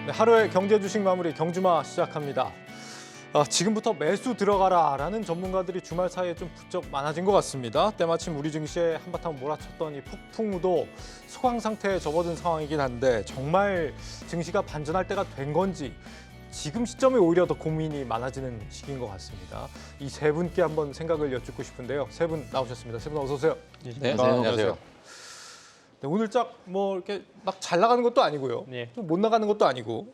네, 하루의 경제 주식 마무리 경주마 시작합니다. 지금부터 매수 들어가라라는 전문가들이 주말 사이에 좀 부쩍 많아진 것 같습니다. 때마침 우리 증시에 한바탕 몰아쳤던 이 폭풍우도 소강 상태에 접어든 상황이긴 한데 정말 증시가 반전할 때가 된 건지 지금 시점에 오히려 더 고민이 많아지는 시기인 것 같습니다. 이 세 분께 한번 생각을 여쭙고 싶은데요. 세 분 나오셨습니다. 세 분 어서 오세요. 네, 안녕하세요. 네, 오늘 짝 뭐 이렇게 막 잘 나가는 것도 아니고요. 네. 좀 못 나가는 것도 아니고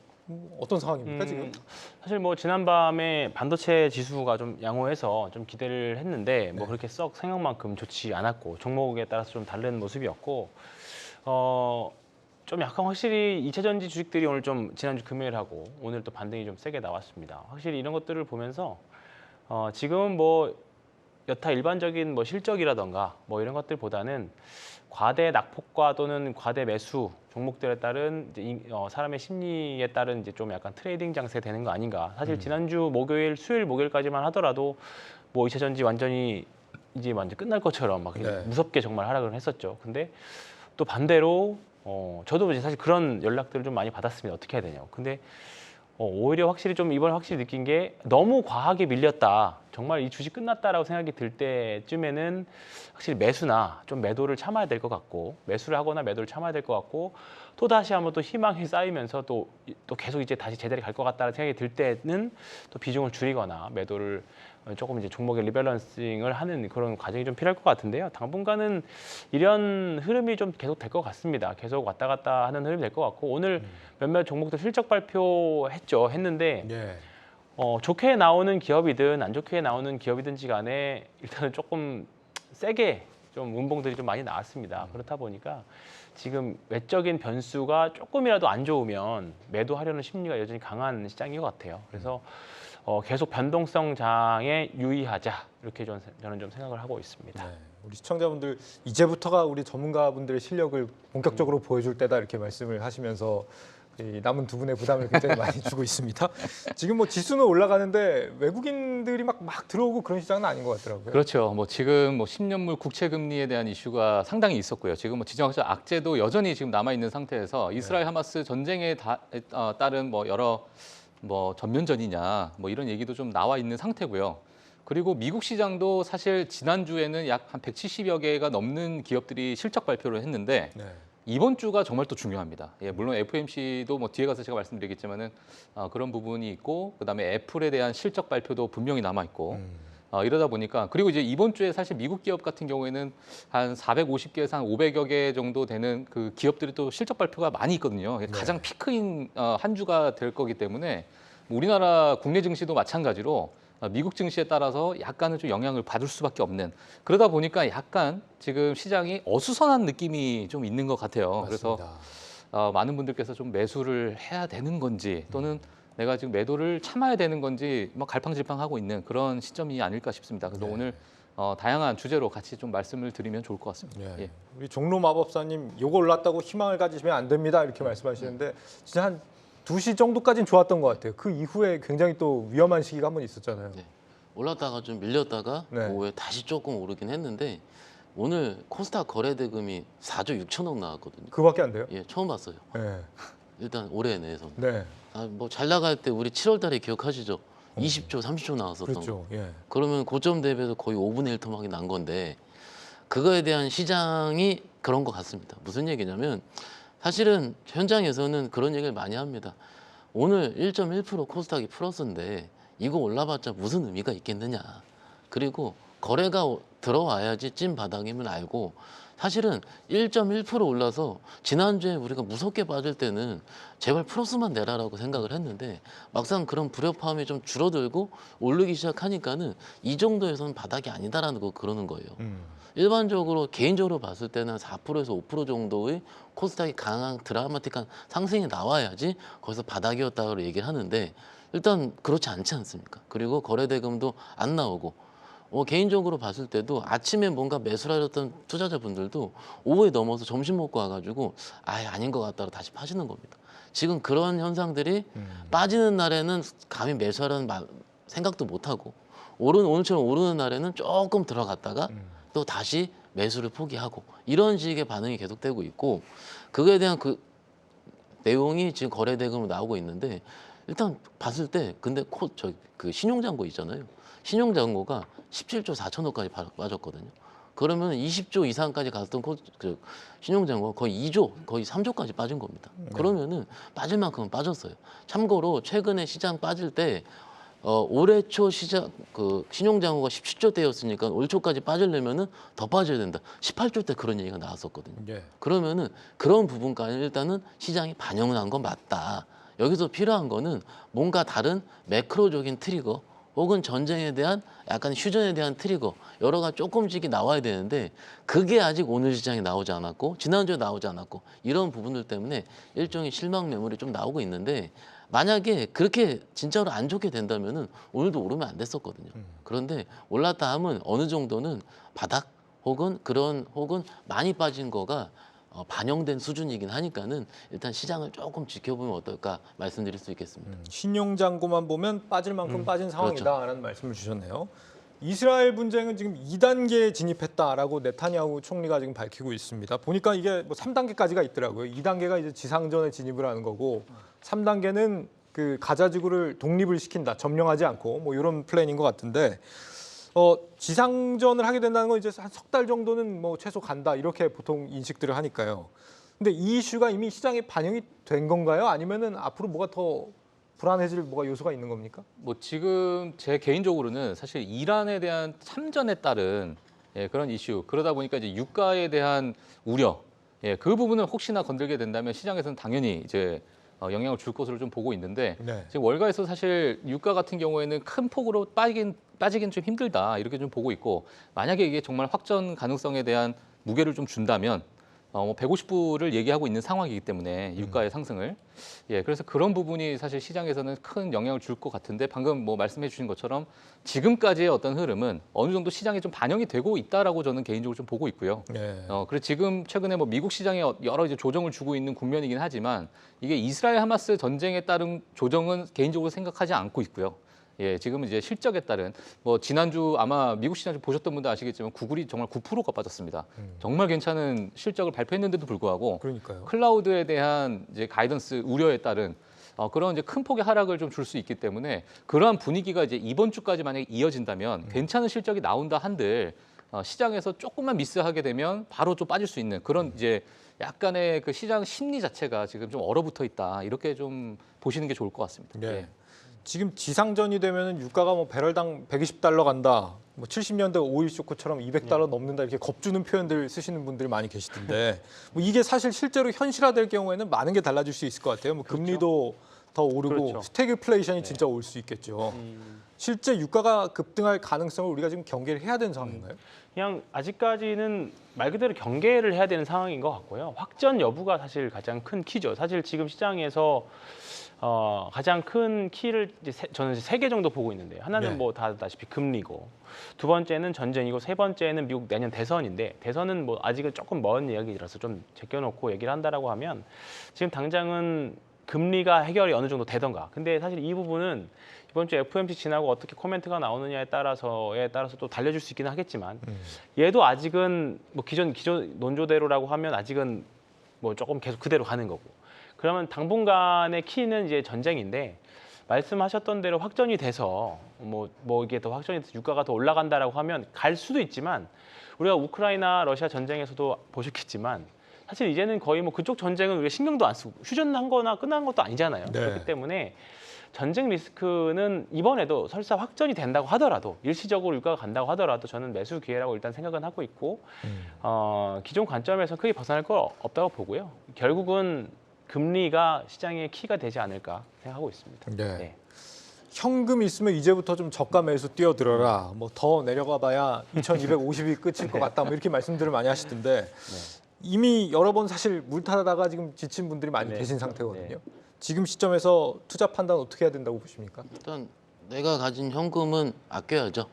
어떤 상황입니까 지금? 사실 뭐 지난밤에 반도체 지수가 좀 양호해서 좀 기대를 했는데 뭐 그렇게 썩 생각만큼 좋지 않았고 종목에 따라서 좀 다른 모습이었고 좀 약간 확실히 2차 전지 주식들이 오늘 좀 지난주 금요일하고 오늘 또 반등이 좀 세게 나왔습니다. 확실히 이런 것들을 보면서 지금은 뭐 여타 일반적인 뭐 실적이라던가 뭐 이런 것들보다는 과대 낙폭과 또는 과대 매수 종목들에 따른 이제 사람의 심리에 따른 이제 좀 약간 트레이딩 장세 되는 거 아닌가. 사실 지난주 목요일, 수요일, 목요일까지만 하더라도 뭐 2차 전지 완전히 이제 완전 끝날 것처럼 막 네. 무섭게 정말 하락을 했었죠. 근데 또 반대로 저도 이제 사실 그런 연락들을 좀 많이 받았습니다. 어떻게 해야 되냐고. 근데 오히려 확실히 좀 이번에 확실히 느낀 게 너무 과하게 밀렸다. 정말 이 주식 끝났다라고 생각이 들 때쯤에는 확실히 매수나 좀 매도를 참아야 될 것 같고 매수를 하거나 매도를 참아야 될 것 같고 또 다시 한번 또 희망이 쌓이면서 또 계속 이제 다시 제자리 갈 것 같다는 생각이 들 때는 또 비중을 줄이거나 매도를 조금 이제 종목의 리밸런싱을 하는 그런 과정이 좀 필요할 것 같은데요. 당분간은 이런 흐름이 좀 계속 될 것 같습니다. 계속 왔다 갔다 하는 흐름이 될 것 같고 오늘 몇몇 종목들 실적 했는데 예. 좋게 나오는 기업이든 안 좋게 나오는 기업이든지 간에 일단은 조금 세게 좀 운봉들이 좀 많이 나왔습니다. 그렇다 보니까 지금 외적인 변수가 조금이라도 안 좋으면 매도하려는 심리가 여전히 강한 시장인 것 같아요. 그래서 계속 변동성 장에 유의하자 이렇게 저는 좀 생각을 하고 있습니다. 네, 우리 시청자분들 이제부터가 우리 전문가분들의 실력을 본격적으로 보여줄 때다 이렇게 말씀을 하시면서 이 남은 두 분의 부담을 굉장히 많이 주고 있습니다. 지금 뭐 지수는 올라가는데 외국인들이 막 들어오고 그런 시장은 아닌 것 같더라고요. 그렇죠. 뭐 지금 뭐 10년물 국채 금리에 대한 이슈가 상당히 있었고요. 지금 뭐 지정학적 악재도 여전히 지금 남아 있는 상태에서 이스라엘 하마스 전쟁에 따른 뭐 여러 뭐 전면전이냐 뭐 이런 얘기도 좀 나와 있는 상태고요. 그리고 미국 시장도 사실 지난주에는 약 한 170여 개가 넘는 기업들이 실적 발표를 했는데 네. 이번 주가 정말 또 중요합니다. 예, 물론 FOMC도 뭐 뒤에 가서 제가 말씀드리겠지만은 그런 부분이 있고 그다음에 애플에 대한 실적 발표도 분명히 남아 있고 이러다 보니까 그리고 이제 이번 주에 사실 미국 기업 같은 경우에는 한 450개에서 한 500여 개 정도 되는 그 기업들이 또 실적 발표가 많이 있거든요. 가장 피크인 한 주가 될 거기 때문에 우리나라 국내 증시도 마찬가지로 미국 증시에 따라서 약간은 좀 영향을 받을 수밖에 없는 그러다 보니까 약간 지금 시장이 어수선한 느낌이 좀 있는 것 같아요. 맞습니다. 그래서 많은 분들께서 좀 매수를 해야 되는 건지 또는 내가 지금 매도를 참아야 되는 건지 막 갈팡질팡하고 있는 그런 시점이 아닐까 싶습니다. 그래서 네. 오늘 다양한 주제로 같이 좀 말씀을 드리면 좋을 것 같습니다. 예. 예. 우리 종로 마법사님 요거 올랐다고 희망을 가지시면 안 됩니다 이렇게 말씀하시는데 진짜 한 2시 정도까지는 좋았던 것 같아요. 그 이후에 굉장히 또 위험한 시기가 한 번 있었잖아요. 네. 올랐다가 좀 밀렸다가 네. 오후에 다시 조금 오르긴 했는데 오늘 코스닥 거래 대금이 4조 6천억 나왔거든요. 그거밖에 안 돼요? 예, 처음 봤어요. 네. 일단 올해 내에서는. 네. 뭐 잘 나갈 때 우리 7월 달에 기억하시죠? 20조, 30조 나왔었던 거. 그렇죠. 예. 그러면 고점 대비해서 거의 5분의 1 토막이 난 건데 그거에 대한 시장이 그런 것 같습니다. 무슨 얘기냐면 사실은 현장에서는 그런 얘기를 많이 합니다. 오늘 1.1% 코스닥이 플러스인데 이거 올라봤자 무슨 의미가 있겠느냐. 그리고 거래가 들어와야지 찐 바닥임을 알고 사실은 1.1% 올라서 지난주에 우리가 무섭게 빠질 때는 제발 플러스만 내라라고 생각을 했는데 막상 그런 불협화음이 좀 줄어들고 오르기 시작하니까는 이 정도에서는 바닥이 아니다라는 거 그러는 거예요. 일반적으로 개인적으로 봤을 때는 4%에서 5% 정도의 코스닥이 강한 드라마틱한 상승이 나와야지 거기서 바닥이었다고 얘기를 하는데 일단 그렇지 않지 않습니까? 그리고 거래대금도 안 나오고 개인적으로 봤을 때도 아침에 뭔가 매수를 하셨던 투자자분들도 오후에 넘어서 점심 먹고 와가지고 아예 아닌 것 같다고 다시 파시는 겁니다. 지금 그런 현상들이 빠지는 날에는 감히 매수하라는 생각도 못하고 오늘처럼 오르는 날에는 조금 들어갔다가 또 다시 매수를 포기하고 이런 식의 반응이 계속되고 있고 그거에 대한 그 내용이 지금 거래 대금으로 나오고 있는데 일단 봤을 때 근데 그 신용잔고 있잖아요. 신용잔고가 17조 4천억까지 빠졌거든요. 그러면 20조 이상까지 갔던 신용잔고가 거의 2조, 거의 3조까지 빠진 겁니다. 그러면은 빠질 만큼은 빠졌어요. 참고로 최근에 시장 빠질 때 올해 초 시장 신용잔고가 17조대였으니까 올 초까지 빠지려면은 더 빠져야 된다. 18조 때 그런 얘기가 나왔었거든요. 예. 그러면은 그런 부분까지 일단은 시장이 반영을 한 건 맞다. 여기서 필요한 거는 뭔가 다른 매크로적인 트리거 혹은 전쟁에 대한 약간 휴전에 대한 트리거 여러 가지 조금씩이 나와야 되는데 그게 아직 오늘 시장에 나오지 않았고 지난주에 나오지 않았고 이런 부분들 때문에 일종의 실망 매물이 좀 나오고 있는데 만약에 그렇게 진짜로 안 좋게 된다면은 오늘도 오르면 안 됐었거든요. 그런데 올랐다 하면 어느 정도는 바닥 혹은 많이 빠진 거가 반영된 수준이긴 하니까는 일단 시장을 조금 지켜보면 어떨까 말씀드릴 수 있겠습니다. 신용잔고만 보면 빠질 만큼 빠진 상황이다라는 말씀을 주셨네요. 이스라엘 분쟁은 지금 2단계에 진입했다라고 네타냐후 총리가 지금 밝히고 있습니다. 보니까 이게 뭐 3단계까지가 있더라고요. 2단계가 이제 지상전에 진입을 하는 거고 3단계는 그 가자 지구를 독립을 시킨다, 점령하지 않고 뭐 이런 플랜인 것 같은데 지상전을 하게 된다는 건 이제 한 석 달 정도는 뭐 최소 간다 이렇게 보통 인식들을 하니까요. 근데 이 이슈가 이미 시장에 반영이 된 건가요? 아니면은 앞으로 뭐가 더 불안해질 뭐가 요소가 있는 겁니까? 뭐 지금 제 개인적으로는 사실 이란에 대한 참전에 따른 그런 이슈 그러다 보니까 이제 유가에 대한 우려 그 부분을 혹시나 건들게 된다면 시장에서는 당연히 이제 영향을 줄 것으로 좀 보고 있는데 네. 지금 월가에서 사실 유가 같은 경우에는 큰 폭으로 빠지긴 좀 힘들다 이렇게 좀 보고 있고 만약에 이게 정말 확전 가능성에 대한 무게를 좀 준다면 150불을 얘기하고 있는 상황이기 때문에 유가의 상승을 그래서 그런 부분이 사실 시장에서는 큰 영향을 줄 것 같은데 방금 뭐 말씀해 주신 것처럼 지금까지의 어떤 흐름은 어느 정도 시장에 좀 반영이 되고 있다라고 저는 개인적으로 좀 보고 있고요. 네. 그리고 지금 최근에 뭐 미국 시장에 여러 이제 조정을 주고 있는 국면이긴 하지만 이게 이스라엘 하마스 전쟁에 따른 조정은 개인적으로 생각하지 않고 있고요. 지금 이제 실적에 따른 뭐 지난주 아마 미국 시장 보셨던 분들 아시겠지만 구글이 정말 9%가 빠졌습니다. 정말 괜찮은 실적을 발표했는데도 불구하고 그러니까요. 클라우드에 대한 이제 가이던스 우려에 따른 그런 이제 큰 폭의 하락을 좀 줄 수 있기 때문에 그러한 분위기가 이제 이번 주까지 만약에 이어진다면 괜찮은 실적이 나온다 한들 시장에서 조금만 미스하게 되면 바로 좀 빠질 수 있는 그런 이제 약간의 그 시장 심리 자체가 지금 좀 얼어붙어 있다 이렇게 좀 보시는 게 좋을 것 같습니다. 네. 지금 지상전이 되면은 유가가 뭐 배럴당 120달러 간다. 뭐 70년대 오일 쇼크처럼 200달러 넘는다 이렇게 겁주는 표현들 쓰시는 분들이 많이 계시던데 뭐 이게 사실 실제로 현실화될 경우에는 많은 게 달라질 수 있을 것 같아요. 뭐 금리도 더 오르고 그렇죠. 스태그플레이션이 진짜 올 수 있겠죠. 실제 유가가 급등할 가능성을 우리가 지금 경계를 해야 되는 상황인가요? 그냥 아직까지는 말 그대로 경계를 해야 되는 상황인 것 같고요. 확전 여부가 사실 가장 큰 키죠. 사실 지금 시장에서 가장 큰 키를 저는 세 개 정도 보고 있는데요. 하나는 네. 뭐 다 아시다시피 금리고, 두 번째는 전쟁이고, 세 번째는 미국 내년 대선인데 대선은 뭐 아직은 조금 먼 이야기라서 좀 제껴놓고 얘기를 한다라고 하면 지금 당장은 금리가 해결이 어느 정도 되던가. 근데 사실 이 부분은 이번 주 FOMC 지나고 어떻게 코멘트가 나오느냐에 따라서 또 달려줄 수 있기는 하겠지만 얘도 아직은 뭐 기존 논조대로라고 하면 아직은 뭐 조금 계속 그대로 가는 거고. 그러면 당분간의 키는 이제 전쟁인데 말씀하셨던 대로 확전이 돼서 뭐 이게 더 확전이 돼서 유가가 더 올라간다라고 하면 갈 수도 있지만 우리가 우크라이나 러시아 전쟁에서도 보셨겠지만 사실 이제는 거의 뭐 그쪽 전쟁은 우리가 신경도 안 쓰고 휴전한 거나 끝난 것도 아니잖아요. 네. 그렇기 때문에 전쟁 리스크는 이번에도 설사 확전이 된다고 하더라도 일시적으로 유가가 간다고 하더라도 저는 매수 기회라고 일단 생각은 하고 있고 기존 관점에서 크게 벗어날 거 없다고 보고요. 결국은 금리가 시장의 키가 되지 않을까 생각하고 있습니다. 네. 네. 현금 있으면 이제부터 좀 저가 매수 뛰어들어라. 뭐 더 내려가-봐야 2,250이 끝일 것 같다. 뭐 이렇게 말씀들을 많이 하시던데 이미 여러 번 사실 물타다가 지금 지친 분들이 많이 네. 계신 상태거든요. 지금 시점에서 투자 판단 어떻게 해야 된다고 보십니까? 일단 내가 가진 현금은 아껴야죠.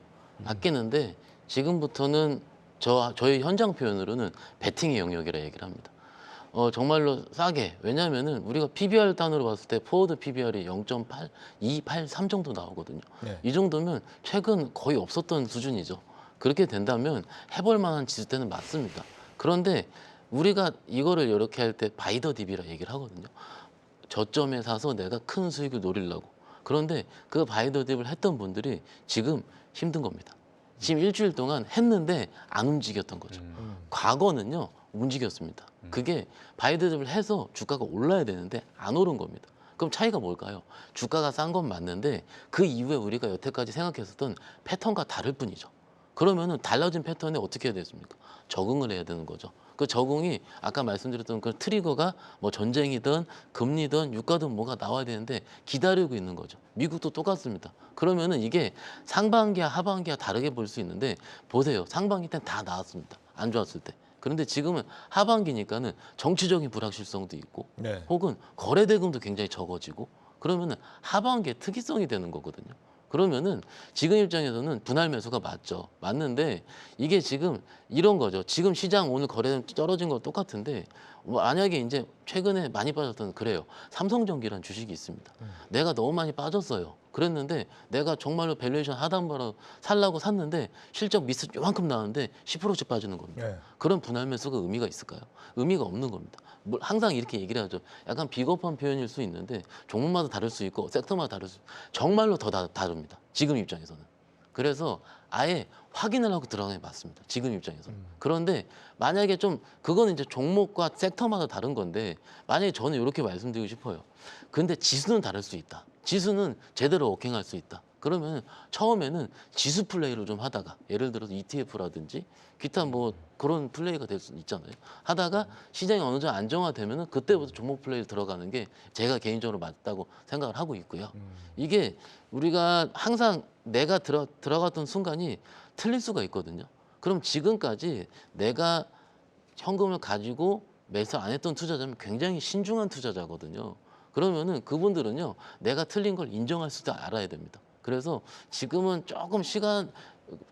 아끼는데 지금부터는 저희 현장 표현으로는 베팅의 영역이라 얘기를 합니다. 정말로 싸게. 왜냐하면은 우리가 PBR 단으로 봤을 때 포워드 PBR이 0.8, 283 정도 나오거든요. 네. 이 정도면 최근 거의 없었던 수준이죠. 그렇게 된다면 해볼 만한 지수대는 맞습니다. 그런데 우리가 이거를 이렇게 할 때 바이더 DB라 얘기를 하거든요. 저점에 사서 내가 큰 수익을 노리려고. 그런데 그 바이더딥을 했던 분들이 지금 힘든 겁니다. 지금 일주일 동안 했는데 안 움직였던 거죠. 과거는요 움직였습니다. 그게 바이더딥을 해서 주가가 올라야 되는데 안 오른 겁니다. 그럼 차이가 뭘까요? 주가가 싼 건 맞는데 그 이후에 우리가 여태까지 생각했었던 패턴과 다를 뿐이죠. 그러면은 달라진 패턴에 어떻게 해야 되겠습니까? 적응을 해야 되는 거죠. 그 적응이 아까 말씀드렸던 그 트리거가 뭐 전쟁이든 금리든 유가든 뭐가 나와야 되는데 기다리고 있는 거죠. 미국도 똑같습니다. 그러면은 이게 상반기와 하반기와 다르게 볼 수 있는데 보세요. 상반기 때는 다 나왔습니다. 안 좋았을 때. 그런데 지금은 하반기니까는 정치적인 불확실성도 있고 네. 혹은 거래 대금도 굉장히 적어지고 그러면은 하반기에 특이성이 되는 거거든요. 그러면은 지금 입장에서는 분할 매수가 맞죠. 맞는데 이게 지금 이런 거죠. 지금 시장 오늘 거래량 떨어진 거 똑같은데 만약에 이제 최근에 많이 빠졌던 그래요. 삼성전기라는 주식이 있습니다. 내가 너무 많이 빠졌어요. 그랬는데 내가 정말로 밸류에이션 하단바로 살라고 샀는데 실적 미스 요만큼 나왔는데 10%씩 빠지는 겁니다. 네. 그런 분할 매수가 의미가 있을까요? 의미가 없는 겁니다. 항상 이렇게 얘기를 하죠. 약간 비겁한 표현일 수 있는데 종목마다 다를 수 있고 섹터마다 다를 수 있고 정말로 더 다릅니다. 지금 입장에서는. 그래서 아예 확인을 하고 들어가는 게 맞습니다. 지금 입장에서는. 그런데 만약에 좀 그거는 이제 종목과 섹터마다 다른 건데 만약에 저는 이렇게 말씀드리고 싶어요. 근데 지수는 다를 수 있다. 지수는 제대로 워킹할 수 있다. 그러면 처음에는 지수 플레이를 좀 하다가 예를 들어서 ETF라든지 기타 뭐 그런 플레이가 될 수 있잖아요. 하다가 시장이 어느 정도 안정화되면은 그때부터 종목 플레이를 들어가는 게 제가 개인적으로 맞다고 생각을 하고 있고요. 이게 우리가 항상 내가 들어갔던 순간이 틀릴 수가 있거든요. 그럼 지금까지 내가 현금을 가지고 매수 안 했던 투자자면 굉장히 신중한 투자자거든요. 그러면은 그분들은요, 내가 틀린 걸 인정할 수도 알아야 됩니다. 그래서 지금은 조금 시간,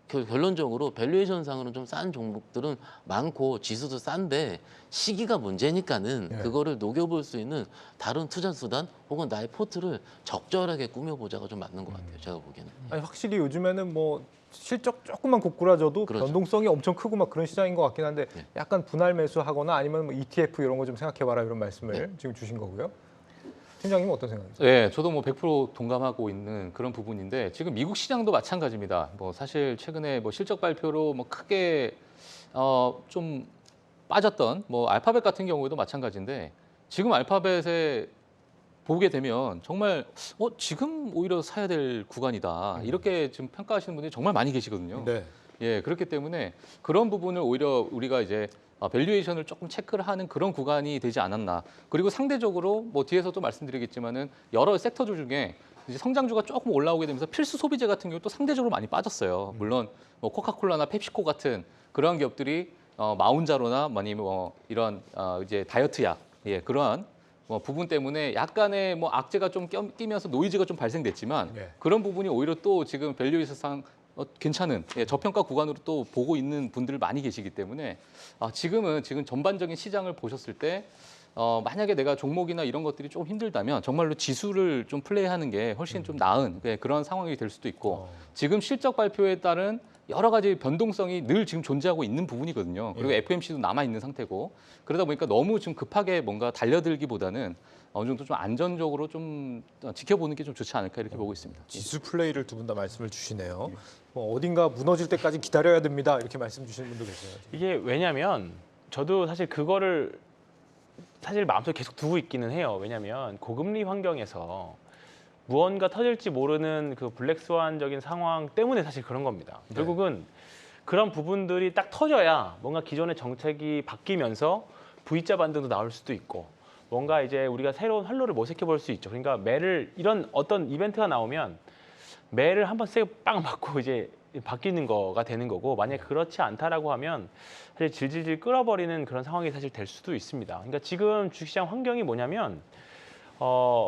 결론적으로 밸류에이션 상으로는 좀 싼 종목들은 많고 지수도 싼데 시기가 문제니까는 네. 그거를 녹여볼 수 있는 다른 투자 수단 혹은 나의 포트를 적절하게 꾸며보자가 좀 맞는 것 같아요. 제가 보기에는. 아니, 확실히 요즘에는 뭐 실적 조금만 고꾸라져도 그렇죠. 변동성이 엄청 크고 막 그런 시장인 것 같긴 한데 네. 약간 분할 매수하거나 아니면 뭐 ETF 이런 거 좀 생각해봐라 이런 말씀을 네. 지금 주신 거고요. 팀장님은 어떤 생각이세요? 네, 저도 뭐 100% 동감하고 있는 그런 부분인데 지금 미국 시장도 마찬가지입니다. 뭐 사실 최근에 뭐 실적 발표로 뭐 크게 좀 빠졌던 뭐 알파벳 같은 경우에도 마찬가지인데 지금 알파벳에 보게 되면 정말 지금 오히려 사야 될 구간이다 이렇게 지금 평가하시는 분들이 정말 많이 계시거든요. 네. 예, 그렇기 때문에 그런 부분을 오히려 우리가 이제 밸류에이션을 조금 체크를 하는 그런 구간이 되지 않았나. 그리고 상대적으로 뭐 뒤에서도 말씀드리겠지만은 여러 섹터들 중에 이제 성장주가 조금 올라오게 되면서 필수 소비재 같은 경우 또 상대적으로 많이 빠졌어요. 물론 뭐 코카콜라나 펩시코 같은 그러한 기업들이 마운자로나 아니면 뭐 이런 이제 다이어트 약, 예, 그러한 뭐 부분 때문에 약간의 뭐 악재가 좀 끼면서 노이즈가 좀 발생됐지만 네. 그런 부분이 오히려 또 지금 밸류에이션상 괜찮은 저평가 구간으로 또 보고 있는 분들 많이 계시기 때문에 지금 전반적인 시장을 보셨을 때 만약에 내가 종목이나 이런 것들이 좀 힘들다면 정말로 지수를 좀 플레이하는 게 훨씬 좀 나은 그런 상황이 될 수도 있고 지금 실적 발표에 따른 여러 가지 변동성이 늘 지금 존재하고 있는 부분이거든요. 그리고 FMC도 남아 있는 상태고 그러다 보니까 너무 좀 급하게 뭔가 달려들기보다는 어느 정도 좀 안전적으로 좀 지켜보는 게 좀 좋지 않을까 이렇게 보고 있습니다. 지수 플레이를 두 분 다 말씀을 주시네요. 뭐 어딘가 무너질 때까지 기다려야 됩니다. 이렇게 말씀 주시는 분도 계세요. 이게 왜냐면 저도 사실 그거를 사실 마음속에 계속 두고 있기는 해요. 왜냐면 고금리 환경에서 무언가 터질지 모르는 그 블랙스완적인 상황 때문에 사실 그런 겁니다. 네. 결국은 그런 부분들이 딱 터져야 뭔가 기존의 정책이 바뀌면서 V자 반등도 나올 수도 있고 뭔가 이제 우리가 새로운 활로를 모색해 볼 수 있죠. 그러니까 매를 이런 어떤 이벤트가 나오면 매를 한번 세게 빵 맞고 이제 바뀌는 거가 되는 거고 만약에 그렇지 않다라고 하면 사실 질질질 끌어버리는 그런 상황이 사실 될 수도 있습니다. 그러니까 지금 주식시장 환경이 뭐냐면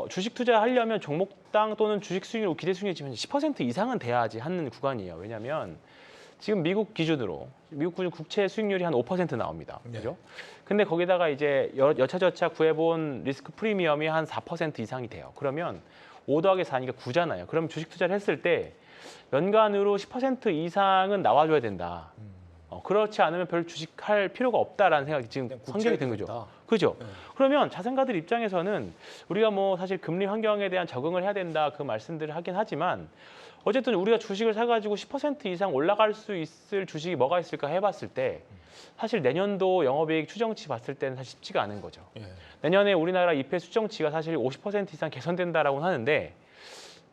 주식 투자하려면 종목당 또는 주식 수익률, 기대 수익률이 10% 이상은 돼야지 하는 구간이에요. 왜냐하면 지금 미국 기준으로 미국 국채 수익률이 한 5% 나옵니다. 네. 그죠? 근데 거기다가 이제 여차저차 구해본 리스크 프리미엄이 한 4% 이상이 돼요. 그러면 5 더하기 4니까 9잖아요. 그럼 주식 투자를 했을 때 연간으로 10% 이상은 나와줘야 된다. 그렇지 않으면 별 주식할 필요가 없다라는 생각이 지금 그냥 성격이 된 거죠. 국채에 그죠? 네. 그러면 자산가들 입장에서는 우리가 뭐 사실 금리 환경에 대한 적응을 해야 된다 그 말씀들을 하긴 하지만 어쨌든 우리가 주식을 사가지고 10% 이상 올라갈 수 있을 주식이 뭐가 있을까 해봤을 때 사실 내년도 영업이익 추정치 봤을 때는 사실 쉽지가 않은 거죠. 예. 내년에 우리나라 EPS 추정치가 사실 50% 이상 개선된다라고 하는데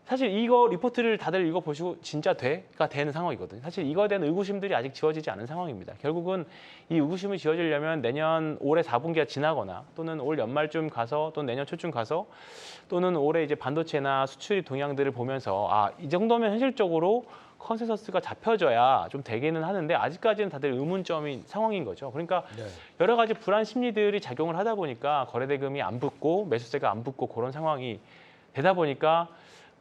사실 이거 리포트를 다들 읽어보시고 진짜 돼가 되는 상황이거든요. 사실 이거에 대한 의구심들이 아직 지워지지 않은 상황입니다. 결국은 이 의구심이 지워지려면 내년 올해 4분기가 지나거나 또는 올 연말쯤 가서 또는 내년 초쯤 가서 또는 올해 이제 반도체나 수출 동향들을 보면서 아, 이 정도면 현실적으로 컨센서스가 잡혀져야 좀 되기는 하는데 아직까지는 다들 의문점인 상황인 거죠. 그러니까 네. 여러 가지 불안 심리들이 작용을 하다 보니까 거래대금이 안 붙고 매수세가 안 붙고 그런 상황이 되다 보니까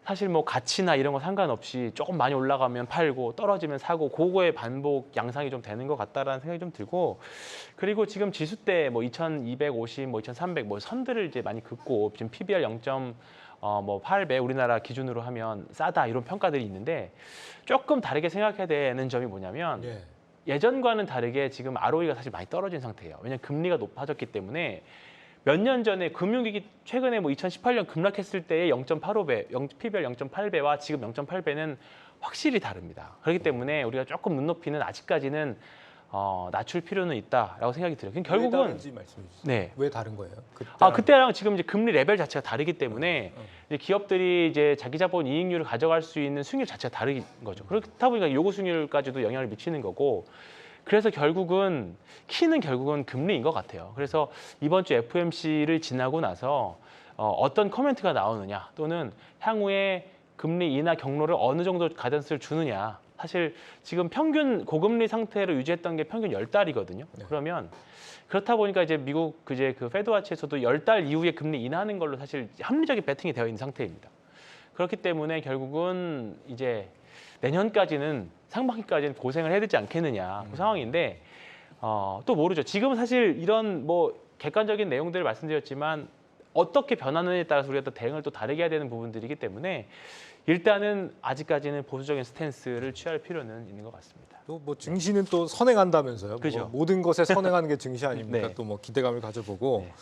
사실 뭐 가치나 이런 거 상관없이 조금 많이 올라가면 팔고 떨어지면 사고 그거의 반복 양상이 좀 되는 것 같다라는 생각이 좀 들고 그리고 지금 지수 때 뭐 2250, 뭐 2300 뭐 선들을 이제 많이 긋고 지금 PBR 0.8배 우리나라 기준으로 하면 싸다 이런 평가들이 있는데 조금 다르게 생각해야 되는 점이 뭐냐면 예. 예전과는 다르게 지금 ROE가 사실 많이 떨어진 상태예요. 왜냐하면 금리가 높아졌기 때문에 몇 년 전에 금융위기 최근에 뭐 2018년 급락했을 때의 0.85배, PBR 0.8배와 지금 0.8배는 확실히 다릅니다. 그렇기 때문에 우리가 조금 눈높이는 아직까지는 낮출 필요는 있다라고 생각이 들어요. 왜 결국은 다른지 말씀해 주세요. 네. 왜 다른 거예요? 그때랑 지금 이제 금리 레벨 자체가 다르기 때문에 이제 기업들이 이제 자기 자본 이익률을 가져갈 수 있는 수익률 자체가 다른 거죠. 그렇다 보니까 요구 수익률까지도 영향을 미치는 거고 그래서 결국은 키는 결국은 금리인 것 같아요. 그래서 이번 주 FOMC를 지나고 나서 어떤 코멘트가 나오느냐 또는 향후에 금리 인하 경로를 어느 정도 가전스를 주느냐. 사실 지금 평균 고금리 상태로 유지했던 게 평균 10달이거든요. 네. 그러면 그렇다 보니까 이제 미국 그 페드와치에서도 10달 이후에 금리 인하하는 걸로 사실 합리적인 베팅이 되어 있는 상태입니다. 그렇기 때문에 결국은 이제 내년까지는 상반기까지는 고생을 해야 되지 않겠느냐 그 상황인데 또 모르죠. 지금은 사실 이런 뭐 객관적인 내용들을 말씀드렸지만 어떻게 변하느냐에 따라서 우리가 또 대응을 또 다르게 해야 되는 부분들이기 때문에 일단은 아직까지는 보수적인 스탠스를 취할 필요는 있는 것 같습니다. 또 뭐 증시는 또 선행한다면서요. 그죠. 뭐 모든 것에 선행하는 게 증시 아닙니까? 네. 또 뭐 기대감을 가져보고 네.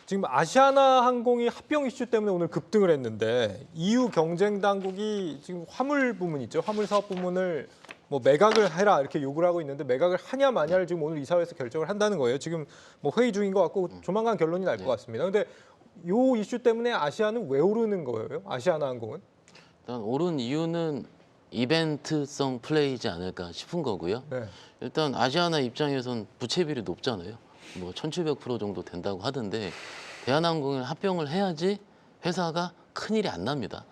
지금 아시아나 항공이 합병 이슈 때문에 오늘 급등을 했는데 EU 경쟁 당국이 지금 화물 부문 있죠. 화물 사업 부문을 뭐 매각을 해라 이렇게 요구를 하고 있는데 매각을 하냐 마냐를 지금 오늘 이사회에서 결정을 한다는 거예요. 지금 뭐 회의 중인 것 같고 조만간 결론이 날 것 같습니다. 근데 요 이슈 때문에 아시아는 왜 오르는 거예요? 아시아나 항공은? 일단 오른 이유는 이벤트성 플레이지 않을까 싶은 거고요. 네. 일단 아시아나 입장에선 부채비율이 높잖아요. 뭐 1,700% 정도 된다고 하던데 대한항공을 합병을 해야지 회사가 큰일이 안 납니다.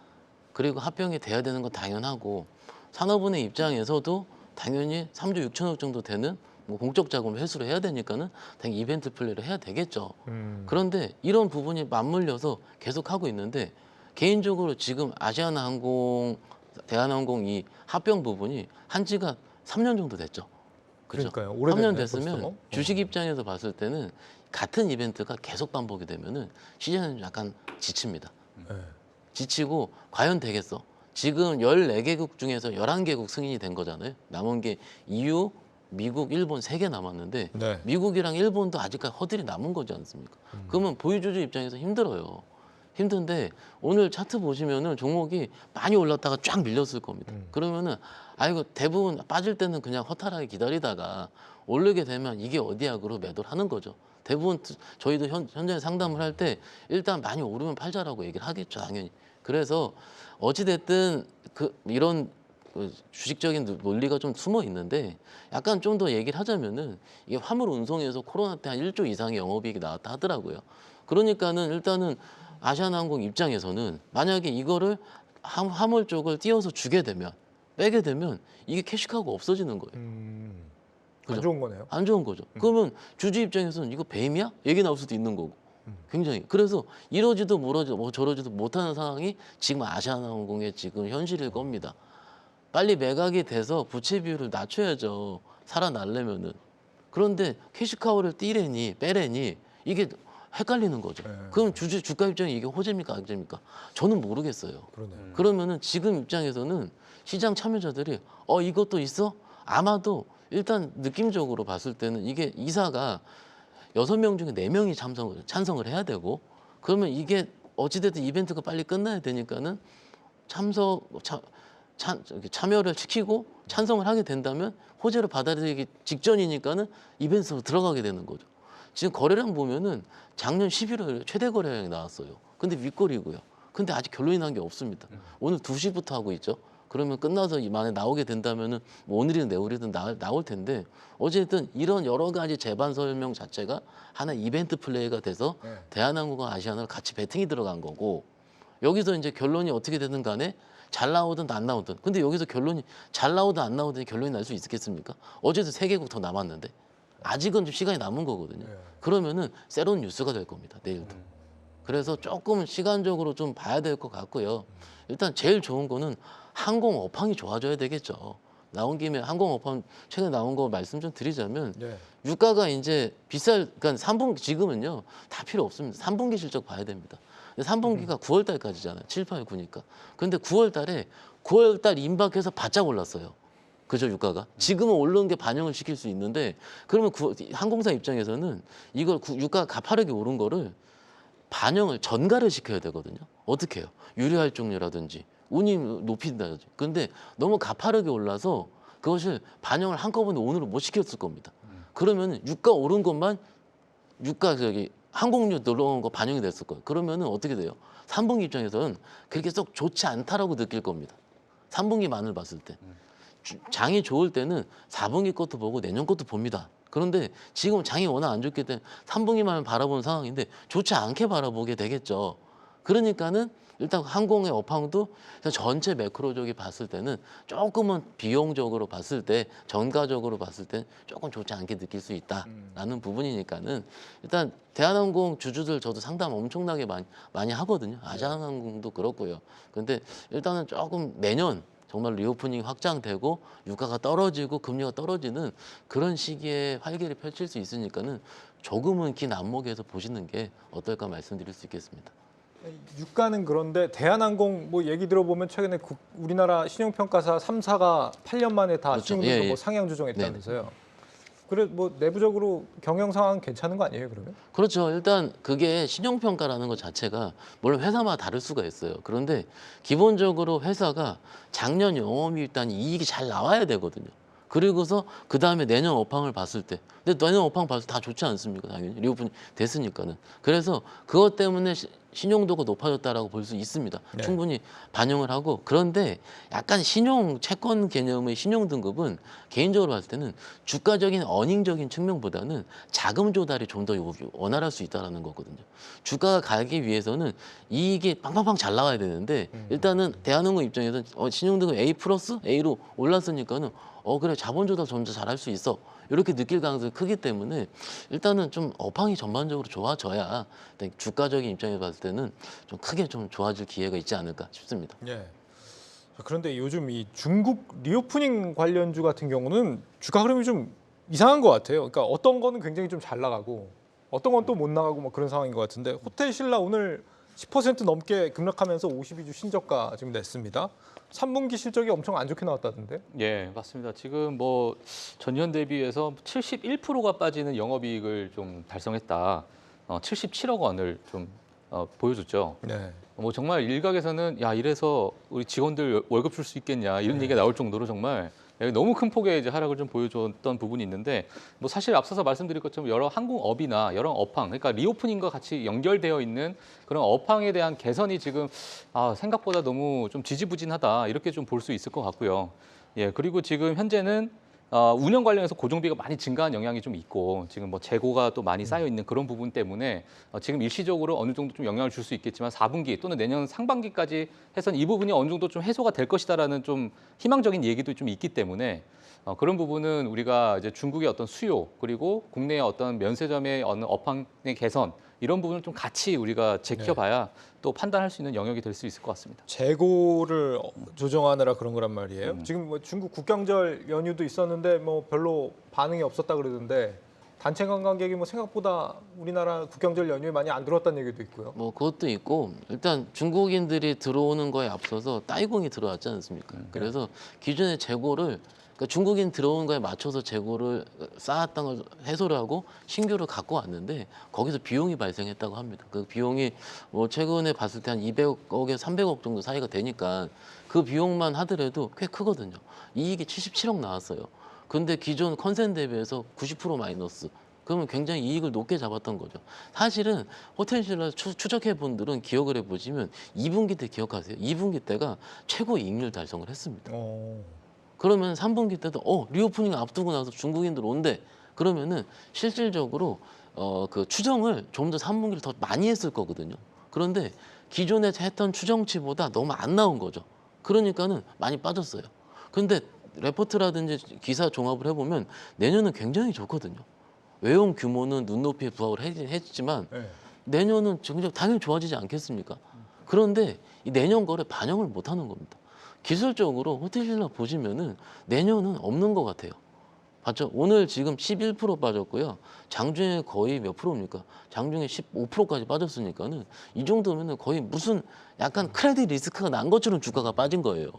그리고 합병이 돼야 되는 건 당연하고 산업은행 입장에서도 당연히 3조 6천억 정도 되는 뭐 공적 자금을 회수를 해야 되니까는 당연히 이벤트 플레이를 해야 되겠죠. 그런데 이런 부분이 맞물려서 계속 하고 있는데 개인적으로 지금 아시아나 항공, 대한항공 이 합병 부분이 한 지가 3년 정도 됐죠. 그죠? 그러니까요. 오래됐네요, 3년 됐으면 벌써. 주식 입장에서 봤을 때는 같은 이벤트가 계속 반복이 되면은 시장은 약간 지칩니다. 네. 지치고 과연 되겠어? 지금 14개국 중에서 11개국 승인이 된 거잖아요. 남은 게 EU, 미국, 일본 3개 남았는데 네. 미국이랑 일본도 아직까지 허들이 남은 거지 않습니까? 그러면 보유주주 입장에서 힘들어요. 힘든데 오늘 차트 보시면은 종목이 많이 올랐다가 쫙 밀렸을 겁니다. 그러면은 아이고 대부분 빠질 때는 그냥 허탈하게 기다리다가 오르게 되면 이게 어디야 그러고 매도를 하는 거죠. 대부분 저희도 현재 상담을 할 때 일단 많이 오르면 팔자라고 얘기를 하겠죠, 당연히. 그래서 어찌 됐든 이런 주식적인 논리가 좀 숨어 있는데 약간 좀 더 얘기를 하자면은 이게 화물 운송에서 코로나 때 한 1조 이상의 영업이익이 나왔다 하더라고요. 그러니까는 일단은 아시아나항공 입장에서는 만약에 이거를 화물 쪽을 띄워서 주게 되면 빼게 되면 이게 캐시카우가 없어지는 거예요. 안 그죠? 좋은 거네요. 안 좋은 거죠. 그러면 주주 입장에서는 이거 배임이야? 얘기 나올 수도 있는 거고. 굉장히. 그래서 이러지도 저러지도 못하는 상황이 지금 아시아나항공의 지금 현실일 겁니다. 빨리 매각이 돼서 부채 비율을 낮춰야죠. 살아나려면은. 그런데 캐시카우를 띄래니 빼래니 이게 헷갈리는 거죠. 네. 그럼 주가 입장에 이게 호재입니까 악재입니까? 저는 모르겠어요. 그러네요. 그러면은 지금 입장에서는 시장 참여자들이 이것도 있어? 아마도 일단 느낌적으로 봤을 때는 이게 이사가 6명 중에 4명이 찬성을 해야 되고 그러면 이게 어찌됐든 이벤트가 빨리 끝나야 되니까는 참여를 시키고 찬성을 하게 된다면 호재를 받아들이기 직전이니까는 이벤트로 들어가게 되는 거죠. 지금 거래량 보면은 작년 11월에 최대 거래량이 나왔어요. 근데 윗거리고요. 근데 아직 결론이 난 게 없습니다. 오늘 2시부터 하고 있죠. 그러면 끝나서 만에 나오게 된다면은 뭐 오늘이든 내일이든 나올 텐데 어쨌든 이런 여러 가지 재반 설명 자체가 하나 이벤트 플레이가 돼서 대한항공과 아시아나를 같이 배팅이 들어간 거고 여기서 이제 결론이 어떻게 되든 간에 잘 나오든 안 나오든 근데 여기서 결론이 잘 나오든 안 나오든 결론이 날 수 있겠습니까? 어제도 3개국 더 남았는데 아직은 좀 시간이 남은 거거든요. 그러면은 새로운 뉴스가 될 겁니다. 내일도. 그래서 조금 시간적으로 좀 봐야 될 것 같고요. 일단 제일 좋은 거는 항공 업황이 좋아져야 되겠죠. 나온 김에 항공 업황 최근에 나온 거 말씀 좀 드리자면 유가가 이제 그러니까 3분기 지금은요 다 필요 없습니다. 3분기 실적 봐야 됩니다. 3분기가 9월 달까지잖아요. 7, 8, 9니까. 근데 9월 달 임박해서 바짝 올랐어요. 그죠, 유가가. 지금은 오르는 게 반영을 시킬 수 있는데 그러면 항공사 입장에서는 이걸 유가가 가파르게 오른 거를 반영을 전가를 시켜야 되거든요. 어떻게 해요? 유리활동료라든지 운임 높인다든지. 근데 너무 가파르게 올라서 그것을 반영을 한꺼번에 오늘은 못 시켰을 겁니다. 그러면 유가 오른 것만 항공료 늘어난 거 반영이 됐을 거예요. 그러면은 어떻게 돼요? 3분기 입장에서는 그렇게 썩 좋지 않다라고 느낄 겁니다. 3분기만을 봤을 때. 장이 좋을 때는 4분기 것도 보고 내년 것도 봅니다. 그런데 지금 장이 워낙 안 좋기 때문에 3분기만 바라보는 상황인데 좋지 않게 바라보게 되겠죠. 그러니까는 일단 항공의 업황도 전체 매크로적이 봤을 때는 조금은 비용적으로 봤을 때 전가적으로 봤을 때 조금 좋지 않게 느낄 수 있다라는 부분이니까는 일단 대한항공 주주들 저도 상담 엄청나게 많이 하거든요. 아시아나항공도 그렇고요. 근데 일단은 조금 내년 정말 리오프닝 확장되고 유가가 떨어지고 금리가 떨어지는 그런 시기에 활기를 펼칠 수 있으니까는 조금은 긴 안목에서 보시는 게 어떨까 말씀드릴 수 있겠습니다. 유가는 그런데 대한항공 뭐 얘기 들어보면 최근에 우리나라 신용평가사 3사가 8년 만에 다 그렇죠. 신용등급 예, 예. 뭐 상향 조정했다면서요. 그래 뭐 내부적으로 경영 상황 괜찮은 거 아니에요, 그러면? 그렇죠. 일단 그게 신용평가라는 것 자체가 물론 회사마다 다를 수가 있어요. 그런데 기본적으로 회사가 작년 영업이익단 이익이 잘 나와야 되거든요. 그리고서 그 다음에 내년 업황을 봤을 때, 근데 내년 업황 봤을 때 다 좋지 않습니까? 당연히 리오픈 됐으니까는. 그래서 그것 때문에 신용도가 높아졌다라고 볼 수 있습니다. 네. 충분히 반영을 하고 그런데 약간 신용 채권 개념의 신용 등급은 개인적으로 봤을 때는 주가적인 어닝적인 측면보다는 자금 조달이 좀 더 원활할 수 있다라는 거거든요. 주가가 가기 위해서는 이익이 빵빵빵 잘 나와야 되는데 일단은 대한항공 입장에서는 신용 등급 A 플러스 A로 올랐으니까는 그래 자본 조달 점차 잘할 수 있어. 이렇게 느낄 가능성이 크기 때문에 일단은 좀 업황이 전반적으로 좋아져야 주가적인 입장에서 봤을 때는 좀 크게 좀 좋아질 기회가 있지 않을까 싶습니다. 예. 그런데 요즘 이 중국 리오프닝 관련주 같은 경우는 주가 흐름이 좀 이상한 것 같아요. 그러니까 어떤 거는 굉장히 좀 잘 나가고 어떤 건 또 못 나가고 뭐 그런 상황인 것 같은데 호텔 신라 오늘 10% 넘게 급락하면서 52주 신저가 지금 냈습니다. 3분기 실적이 엄청 안 좋게 나왔다던데. 예, 맞습니다. 지금 뭐 전년 대비해서 71%가 빠지는 영업이익을 좀 달성했다. 77억 원을 좀 보여줬죠. 네. 뭐 정말 일각에서는 야 이래서 우리 직원들 월급 줄 수 있겠냐 이런 얘기가 나올 정도로 정말 너무 큰 폭의 이제 하락을 좀 보여줬던 부분이 있는데 뭐 사실 앞서서 말씀드린 것처럼 여러 항공업이나 여러 업황 그러니까 리오프닝과 같이 연결되어 있는 그런 업황에 대한 개선이 지금 생각보다 너무 좀 지지부진하다 이렇게 좀 볼 수 있을 것 같고요. 예 그리고 지금 현재는 운영 관련해서 고정비가 많이 증가한 영향이 좀 있고 지금 뭐 재고가 또 많이 쌓여 있는 그런 부분 때문에 지금 일시적으로 어느 정도 좀 영향을 줄 수 있겠지만 4분기 또는 내년 상반기까지 해서는 이 부분이 어느 정도 좀 해소가 될 것이다라는 좀 희망적인 얘기도 좀 있기 때문에 그런 부분은 우리가 이제 중국의 어떤 수요 그리고 국내의 어떤 면세점의 어느 업황의 개선 이런 부분을 좀 같이 우리가 지켜봐야 또 판단할 수 있는 영역이 될 수 있을 것 같습니다. 재고를 조정하느라 그런 거란 말이에요. 지금 뭐 중국 국경절 연휴도 있었는데 뭐 별로 반응이 없었다 그러던데 단체 관광객이 뭐 생각보다 우리나라 국경절 연휴에 많이 안 들어왔다는 얘기도 있고요. 뭐 그것도 있고 일단 중국인들이 들어오는 거에 앞서서 따이공이 들어왔지 않습니까? 그래서 기존의 재고를 그러니까 중국인 들어온 거에 맞춰서 재고를 쌓았던 걸 해소를 하고 신규를 갖고 왔는데 거기서 비용이 발생했다고 합니다. 그 비용이 뭐 최근에 봤을 때 한 200억에 300억 정도 사이가 되니까 그 비용만 하더라도 꽤 크거든요. 이익이 77억 나왔어요. 근데 기존 컨센 대비해서 90% 마이너스. 그러면 굉장히 이익을 높게 잡았던 거죠. 사실은 호텔신라 추적해 분들은 기억을 해보시면 2분기 때 기억하세요? 2분기 때가 최고 이익률 달성을 했습니다. 그러면 3분기 때도 리오프닝 앞두고 나서 중국인들 온대. 그러면은 실질적으로 그 추정을 좀 더 3분기를 더 많이 했을 거거든요. 그런데 기존에 했던 추정치보다 너무 안 나온 거죠. 그러니까는 많이 빠졌어요. 근데 레포트라든지 기사 종합을 해보면 내년은 굉장히 좋거든요. 외형 규모는 눈높이에 부합을 했지만 내년은 굉장히 당연히 좋아지지 않겠습니까? 그런데 이 내년 거래 반영을 못하는 겁니다. 기술적으로 호텔신라 보시면은 내년은 없는 것 같아요. 봤죠? 오늘 지금 11% 빠졌고요. 장중에 거의 몇 프로입니까? 장중에 15%까지 빠졌으니까는 이 정도면은 거의 무슨 약간 크레딧 리스크가 난 것처럼 주가가 빠진 거예요.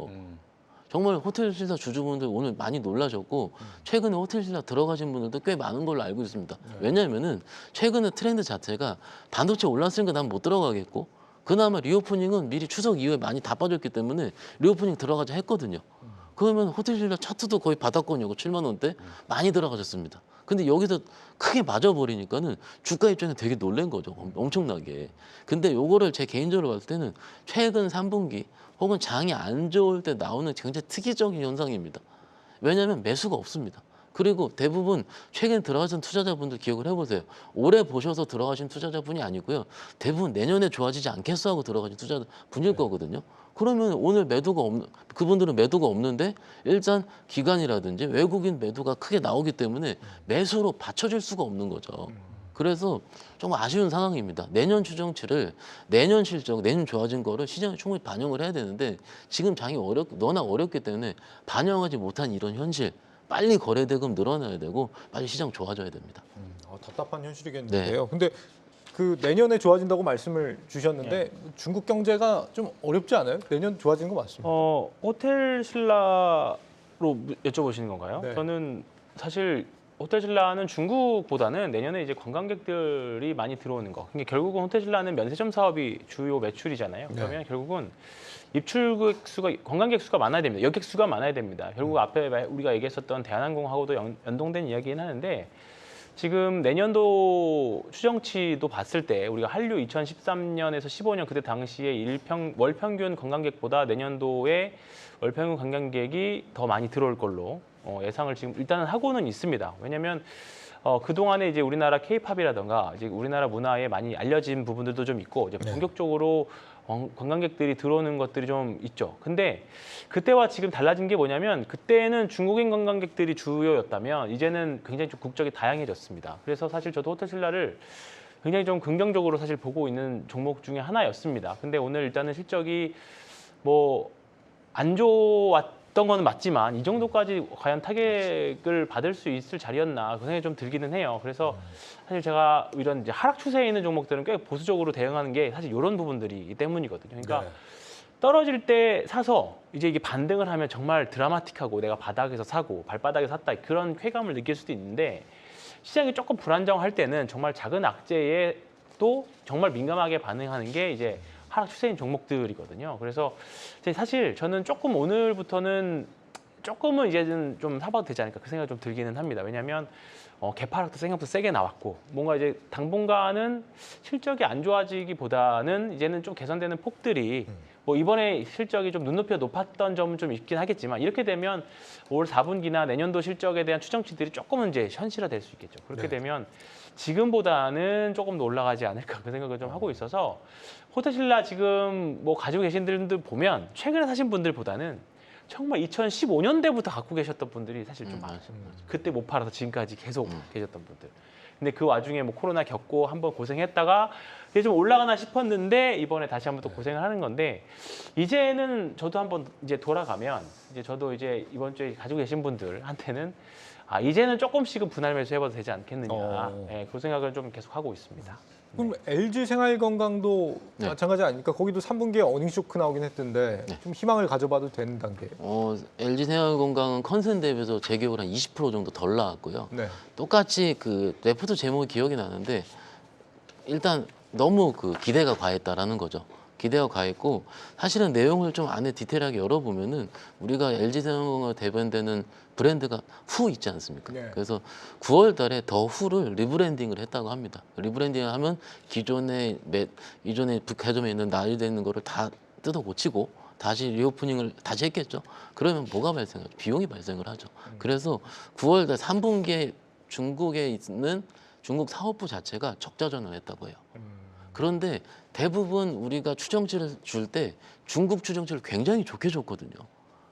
정말 호텔신라 주주분들 오늘 많이 놀라셨고 최근에 호텔신라 들어가신 분들도 꽤 많은 걸로 알고 있습니다. 왜냐하면은 최근에 트렌드 자체가 반도체 올랐으니까 난 못 들어가겠고 그나마 리오프닝은 미리 추석 이후에 많이 다 빠졌기 때문에 리오프닝 들어가자 했거든요. 그러면 호텔신라 차트도 거의 바닥권이고 7만 원대 많이 들어가셨습니다. 근데 여기서 크게 맞아버리니까는 주가 입장에 되게 놀란 거죠. 엄청나게. 근데 요거를 제 개인적으로 봤을 때는 최근 3분기 혹은 장이 안 좋을 때 나오는 굉장히 특이적인 현상입니다. 왜냐하면 매수가 없습니다. 그리고 대부분 최근에 들어가신 투자자분들 기억을 해보세요. 올해 보셔서 들어가신 투자자분이 아니고요. 대부분 내년에 좋아지지 않겠어 하고 들어가신 투자분일 거거든요. 그러면 오늘 매도가 없는 그분들은 매도가 없는데 일단 기관이라든지 외국인 매도가 크게 나오기 때문에 매수로 받쳐줄 수가 없는 거죠. 그래서 좀 아쉬운 상황입니다. 내년 추정치를 내년 실적, 내년 좋아진 거를 시장에 충분히 반영을 해야 되는데 지금 장이 너나 어렵기 때문에 반영하지 못한 이런 현실 빨리 거래대금 늘어나야 되고 빨리 시장 좋아져야 됩니다. 답답한 현실이겠는데요. 근데 그 내년에 좋아진다고 말씀을 주셨는데 중국 경제가 좀 어렵지 않아요? 내년 좋아지는 거 맞습니까? 호텔신라로 여쭤보시는 건가요? 네. 저는 사실 호텔신라는 중국보다는 내년에 이제 관광객들이 많이 들어오는 거. 그러니까 결국은 호텔신라는 면세점 사업이 주요 매출이잖아요. 그러면 결국은 입출객 수가 관광객 수가 많아야 됩니다. 여객 수가 많아야 됩니다. 결국 앞에 우리가 얘기했었던 대한항공하고도 연동된 이야기긴 하는데 지금 내년도 추정치도 봤을 때 우리가 한류 2013년에서 15년 그때 당시에 월 평균 관광객보다 내년도에 월 평균 관광객이 더 많이 들어올 걸로 예상을 지금 일단은 하고는 있습니다. 왜냐하면 그동안에 이제 우리나라 K-팝이라던가 이제 우리나라 문화에 많이 알려진 부분들도 좀 있고 이제 본격적으로 관광객들이 들어오는 것들이 좀 있죠. 근데 그때와 지금 달라진 게 뭐냐면 그때는 중국인 관광객들이 주요였다면 이제는 굉장히 좀 국적이 다양해졌습니다. 그래서 사실 저도 호텔신라를 굉장히 좀 긍정적으로 사실 보고 있는 종목 중에 하나였습니다. 근데 오늘 일단은 실적이 뭐 안 좋았던 거는 맞지만 이 정도까지 과연 타격을 받을 수 있을 자리였나 그 생각이 좀 들기는 해요. 그래서 사실 제가 이런 이제 하락 추세에 있는 종목들은 꽤 보수적으로 대응하는 게 사실 이런 부분들이 때문이거든요. 그러니까 떨어질 때 사서 이제 이게 반등을 하면 정말 드라마틱하고 내가 바닥에서 사고 발바닥에서 샀다 그런 쾌감을 느낄 수도 있는데 시장이 조금 불안정할 때는 정말 작은 악재에 또 정말 민감하게 반응하는 게 이제 하락 추세인 종목들이거든요. 그래서 사실 저는 조금 오늘부터는 조금은 이제는 좀 사봐도 되지 않을까 그 생각이 좀 들기는 합니다. 왜냐하면 개파락도 생각보다 세게 나왔고 뭔가 이제 당분간은 실적이 안 좋아지기보다는 이제는 좀 개선되는 폭들이 뭐 이번에 실적이 좀 눈높이가 높았던 점은 좀 있긴 하겠지만 이렇게 되면 올 4분기나 내년도 실적에 대한 추정치들이 조금은 이제 현실화될 수 있겠죠. 그렇게 되면 지금보다는 조금 더 올라가지 않을까 그 생각을 좀 하고 있어서 호텔신라 지금 뭐 가지고 계신 분들 보면 최근에 사신 분들보다는 정말 2015년대부터 갖고 계셨던 분들이 사실 좀 많으십니다. 그때 못 팔아서 지금까지 계속 계셨던 분들. 근데 그 와중에 뭐 코로나 겪고 한번 고생했다가 이제 좀 올라가나 싶었는데 이번에 다시 한번 또 고생을 하는 건데 이제는 저도 한번 이제 돌아가면 이제 저도 이제 이번 주에 가지고 계신 분들한테는 이제는 조금씩은 분할 매수해봐도 되지 않겠느냐. 어. 예, 그 생각을 좀 계속 하고 있습니다. 그럼 LG 생활건강도 네. 마찬가지 아닙니까? 거기도 3분기에 어닝 쇼크 나오긴 했던데 네. 좀 희망을 가져봐도 되는 단계예요. LG 생활건강은 컨센 대비해서 재계율 한 20% 정도 덜 나왔고요. 네. 똑같이 그 레포트 제목이 기억이 나는데 일단 너무 그 기대가 과했다라는 거죠. 기대가 과했고 사실은 내용을 좀 안에 디테일하게 열어보면은 우리가 LG생활건강 대변되는 브랜드가 후 있지 않습니까? 네. 그래서 9월 달에 더 후를 리브랜딩을 했다고 합니다. 리브랜딩을 하면 기존에 백화점에 있는 나열되어 있는 거를 다 뜯어 고치고 다시 리오프닝을 다시 했겠죠. 그러면 뭐가 발생하죠? 비용이 발생을 하죠. 그래서 9월 달 3분기에 중국에 있는 중국 사업부 자체가 적자 전환했다고 해요. 그런데 대부분 우리가 추정치를 줄 때 중국 추정치를 굉장히 좋게 줬거든요.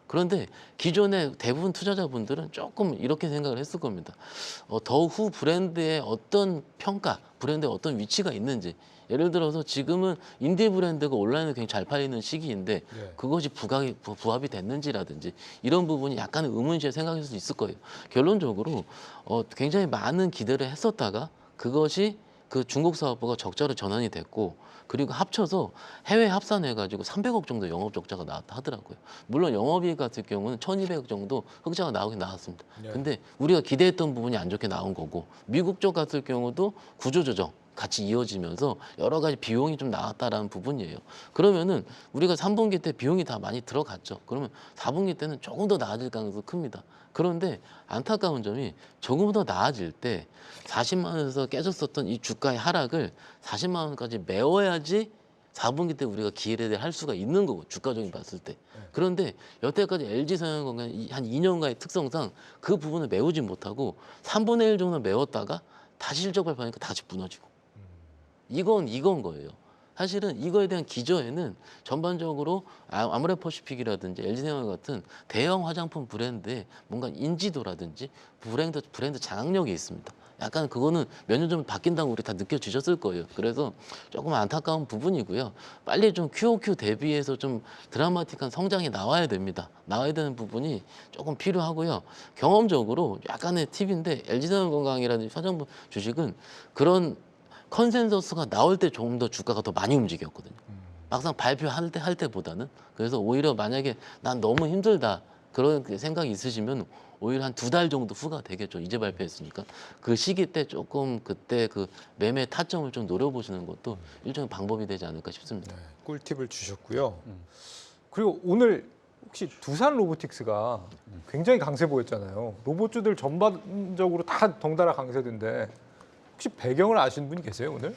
그런데 기존의 대부분 투자자분들은 조금 이렇게 생각을 했을 겁니다. 더 후 브랜드의 어떤 평가, 브랜드의 어떤 위치가 있는지, 예를 들어서 지금은 인디 브랜드가 온라인에 굉장히 잘 팔리는 시기인데 네. 그것이 부합이 됐는지라든지 이런 부분이 약간 의문시에 생각할 수 있을 거예요. 결론적으로 굉장히 많은 기대를 했었다가 그것이 그 중국 사업부가 적자로 전환이 됐고 그리고 합쳐서 해외 합산해가지고 300억 정도 영업 적자가 나왔다 하더라고요. 물론 영업이익 같은 경우는 1,200억 정도 흑자가 나오긴 나왔습니다. 네. 근데 우리가 기대했던 부분이 안 좋게 나온 거고 미국 쪽 같은 경우도 구조조정 같이 이어지면서 여러 가지 비용이 좀 나왔다라는 부분이에요. 그러면은 우리가 3분기 때 비용이 다 많이 들어갔죠. 그러면 4분기 때는 조금 더 나아질 가능성이 큽니다. 그런데 안타까운 점이 조금 더 나아질 때 40만 원에서 깨졌었던 이 주가의 하락을 40만 원까지 메워야지 4분기 때 우리가 기회를 할 수가 있는 거고 주가적인 봤을 때. 그런데 여태까지 LG생활건강의 한 2년간의 특성상 그 부분을 메우지 못하고 3분의 1 정도 메웠다가 다시 실적 발표하니까 다시 무너지고. 이건 거예요. 사실은 이거에 대한 기저에는 전반적으로 아모레퍼시픽이라든지 LG생활 같은 대형 화장품 브랜드의 뭔가 인지도라든지 브랜드 장악력이 있습니다. 약간 그거는 몇 년 전에 바뀐다고 우리 다 느껴지셨을 거예요. 그래서 조금 안타까운 부분이고요. 빨리 좀 QOQ 대비해서 좀 드라마틱한 성장이 나와야 됩니다. 나와야 되는 부분이 조금 필요하고요. 경험적으로 약간의 팁인데 LG생활건강이라든지 화장품 주식은 그런 컨센서스가 나올 때 조금 더 주가가 더 많이 움직였거든요. 막상 발표할 때보다는. 그래서 오히려 만약에 난 너무 힘들다 그런 생각이 있으시면 오히려 한 2달 정도 후가 되겠죠. 이제 발표했으니까. 그 시기 때 조금 그때 그 매매 타점을 좀 노려보시는 것도 일종의 방법이 되지 않을까 싶습니다. 네, 꿀팁을 주셨고요. 그리고 오늘 혹시 두산 로보틱스가 굉장히 강세 보였잖아요. 로봇주들 전반적으로 다 덩달아 강세던데 혹시 배경을 아시는 분이 계세요 오늘?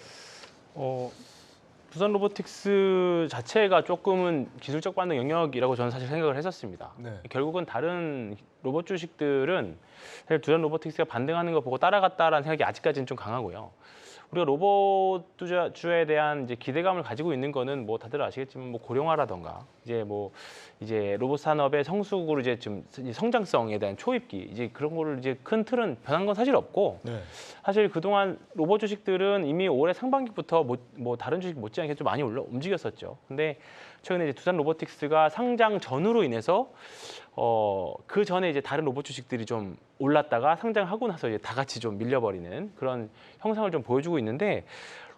두산 로보틱스 자체가 조금은 기술적 반등 영역이라고 저는 사실 생각을 했었습니다. 네. 결국은 다른 로봇 주식들은 사실 두산 로보틱스가 반등하는 거 보고 따라갔다라는 생각이 아직까지는 좀 강하고요. 우리가 로봇 주에 대한 이제 기대감을 가지고 있는 거는 뭐 다들 아시겠지만 뭐 고령화라던가 이제 로봇 산업의 성숙으로 이제 좀 성장성에 대한 초입기 이제 그런 거를 이제 큰 틀은 변한 건 사실 없고 네. 사실 그동안 로봇 주식들은 이미 올해 상반기부터 뭐 다른 주식 못지않게 좀 많이 움직였었죠. 근데 최근에 이제 두산 로보틱스가 상장 전후로 인해서 그 전에 이제 다른 로봇 주식들이 좀 올랐다가 상장하고 나서 이제 다 같이 좀 밀려버리는 그런 형상을 좀 보여주고 있는데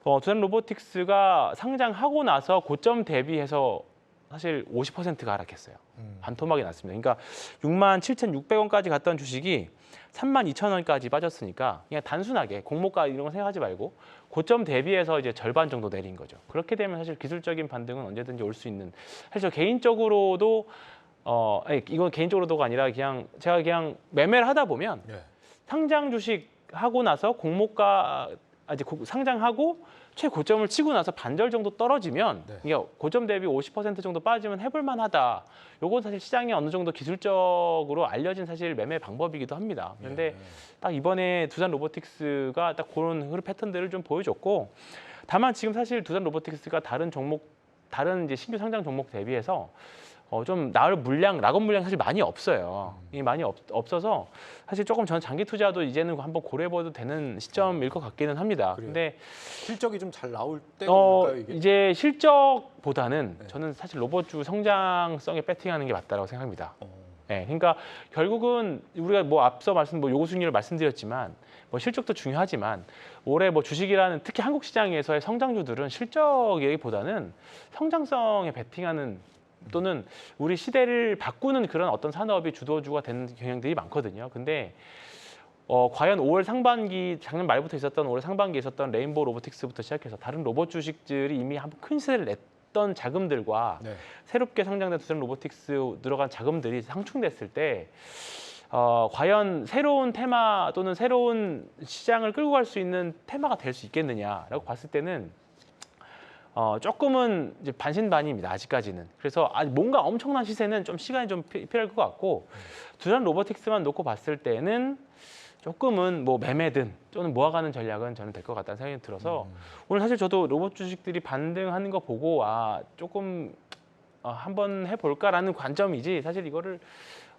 두산 로보틱스가 상장하고 나서 고점 대비해서 사실 50%가 하락했어요. 반토막이 났습니다. 그러니까 67,600원까지 갔던 주식이 32,000원까지 빠졌으니까 그냥 단순하게 공모가 이런 거 생각하지 말고 고점 대비해서 이제 절반 정도 내린 거죠. 그렇게 되면 사실 기술적인 반등은 언제든지 올 수 있는. 사실 저 개인적으로도 이건 개인적으로도가 아니라 제가 그냥 매매를 하다 보면 네. 상장 주식 하고 나서 공모가 이제 상장하고 최고점을 치고 나서 반절 정도 떨어지면 네. 이게 고점 대비 50% 정도 빠지면 해볼 만하다. 요건 사실 시장에 어느 정도 기술적으로 알려진 사실 매매 방법이기도 합니다. 그런데 딱 이번에 두산 로보틱스가 딱 그런 흐름 패턴들을 좀 보여줬고 다만 지금 사실 두산 로보틱스가 다른 이제 신규 상장 종목 대비해서 좀 나올 락업 물량 사실 많이 없어요. 이게 많이 없어서 사실 조금 저는 장기 투자도 이제는 한번 고려해봐도 되는 시점일 것 같기는 합니다. 그래요. 근데 실적이 좀 잘 나올 때일까요 이게? 이제 실적보다는 네. 저는 사실 로봇주 성장성에 배팅하는 게 맞다라고 생각합니다. 예, 그러니까 결국은 우리가 뭐 앞서 요구 수익률을 말씀드렸지만 뭐 실적도 중요하지만 올해 뭐 주식이라는 특히 한국 시장에서의 성장주들은 실적이기보다는 성장성에 베팅하는 또는 우리 시대를 바꾸는 그런 어떤 산업이 주도주가 되는 경향들이 많거든요. 근데 과연 5월 상반기 작년 말부터 있었던 올해 상반기에 있었던 레인보우 로보틱스부터 시작해서 다른 로봇 주식들이 이미 한번 큰 시세를 냈던 자금들과 네. 새롭게 상장된 다른 로보틱스 들어간 자금들이 상충됐을 때 과연 새로운 테마 또는 새로운 시장을 끌고 갈 수 있는 테마가 될 수 있겠느냐라고 봤을 때는 조금은 이제 반신반의입니다. 아직까지는. 그래서 뭔가 엄청난 시세는 좀 시간이 좀 필요할 것 같고 두산 로보틱스만 놓고 봤을 때는 조금은 뭐 매매든 또는 모아가는 전략은 저는 될 것 같다는 생각이 들어서 오늘 사실 저도 로봇 주식들이 반등하는 거 보고 조금 한번 해볼까라는 관점이지 사실 이거를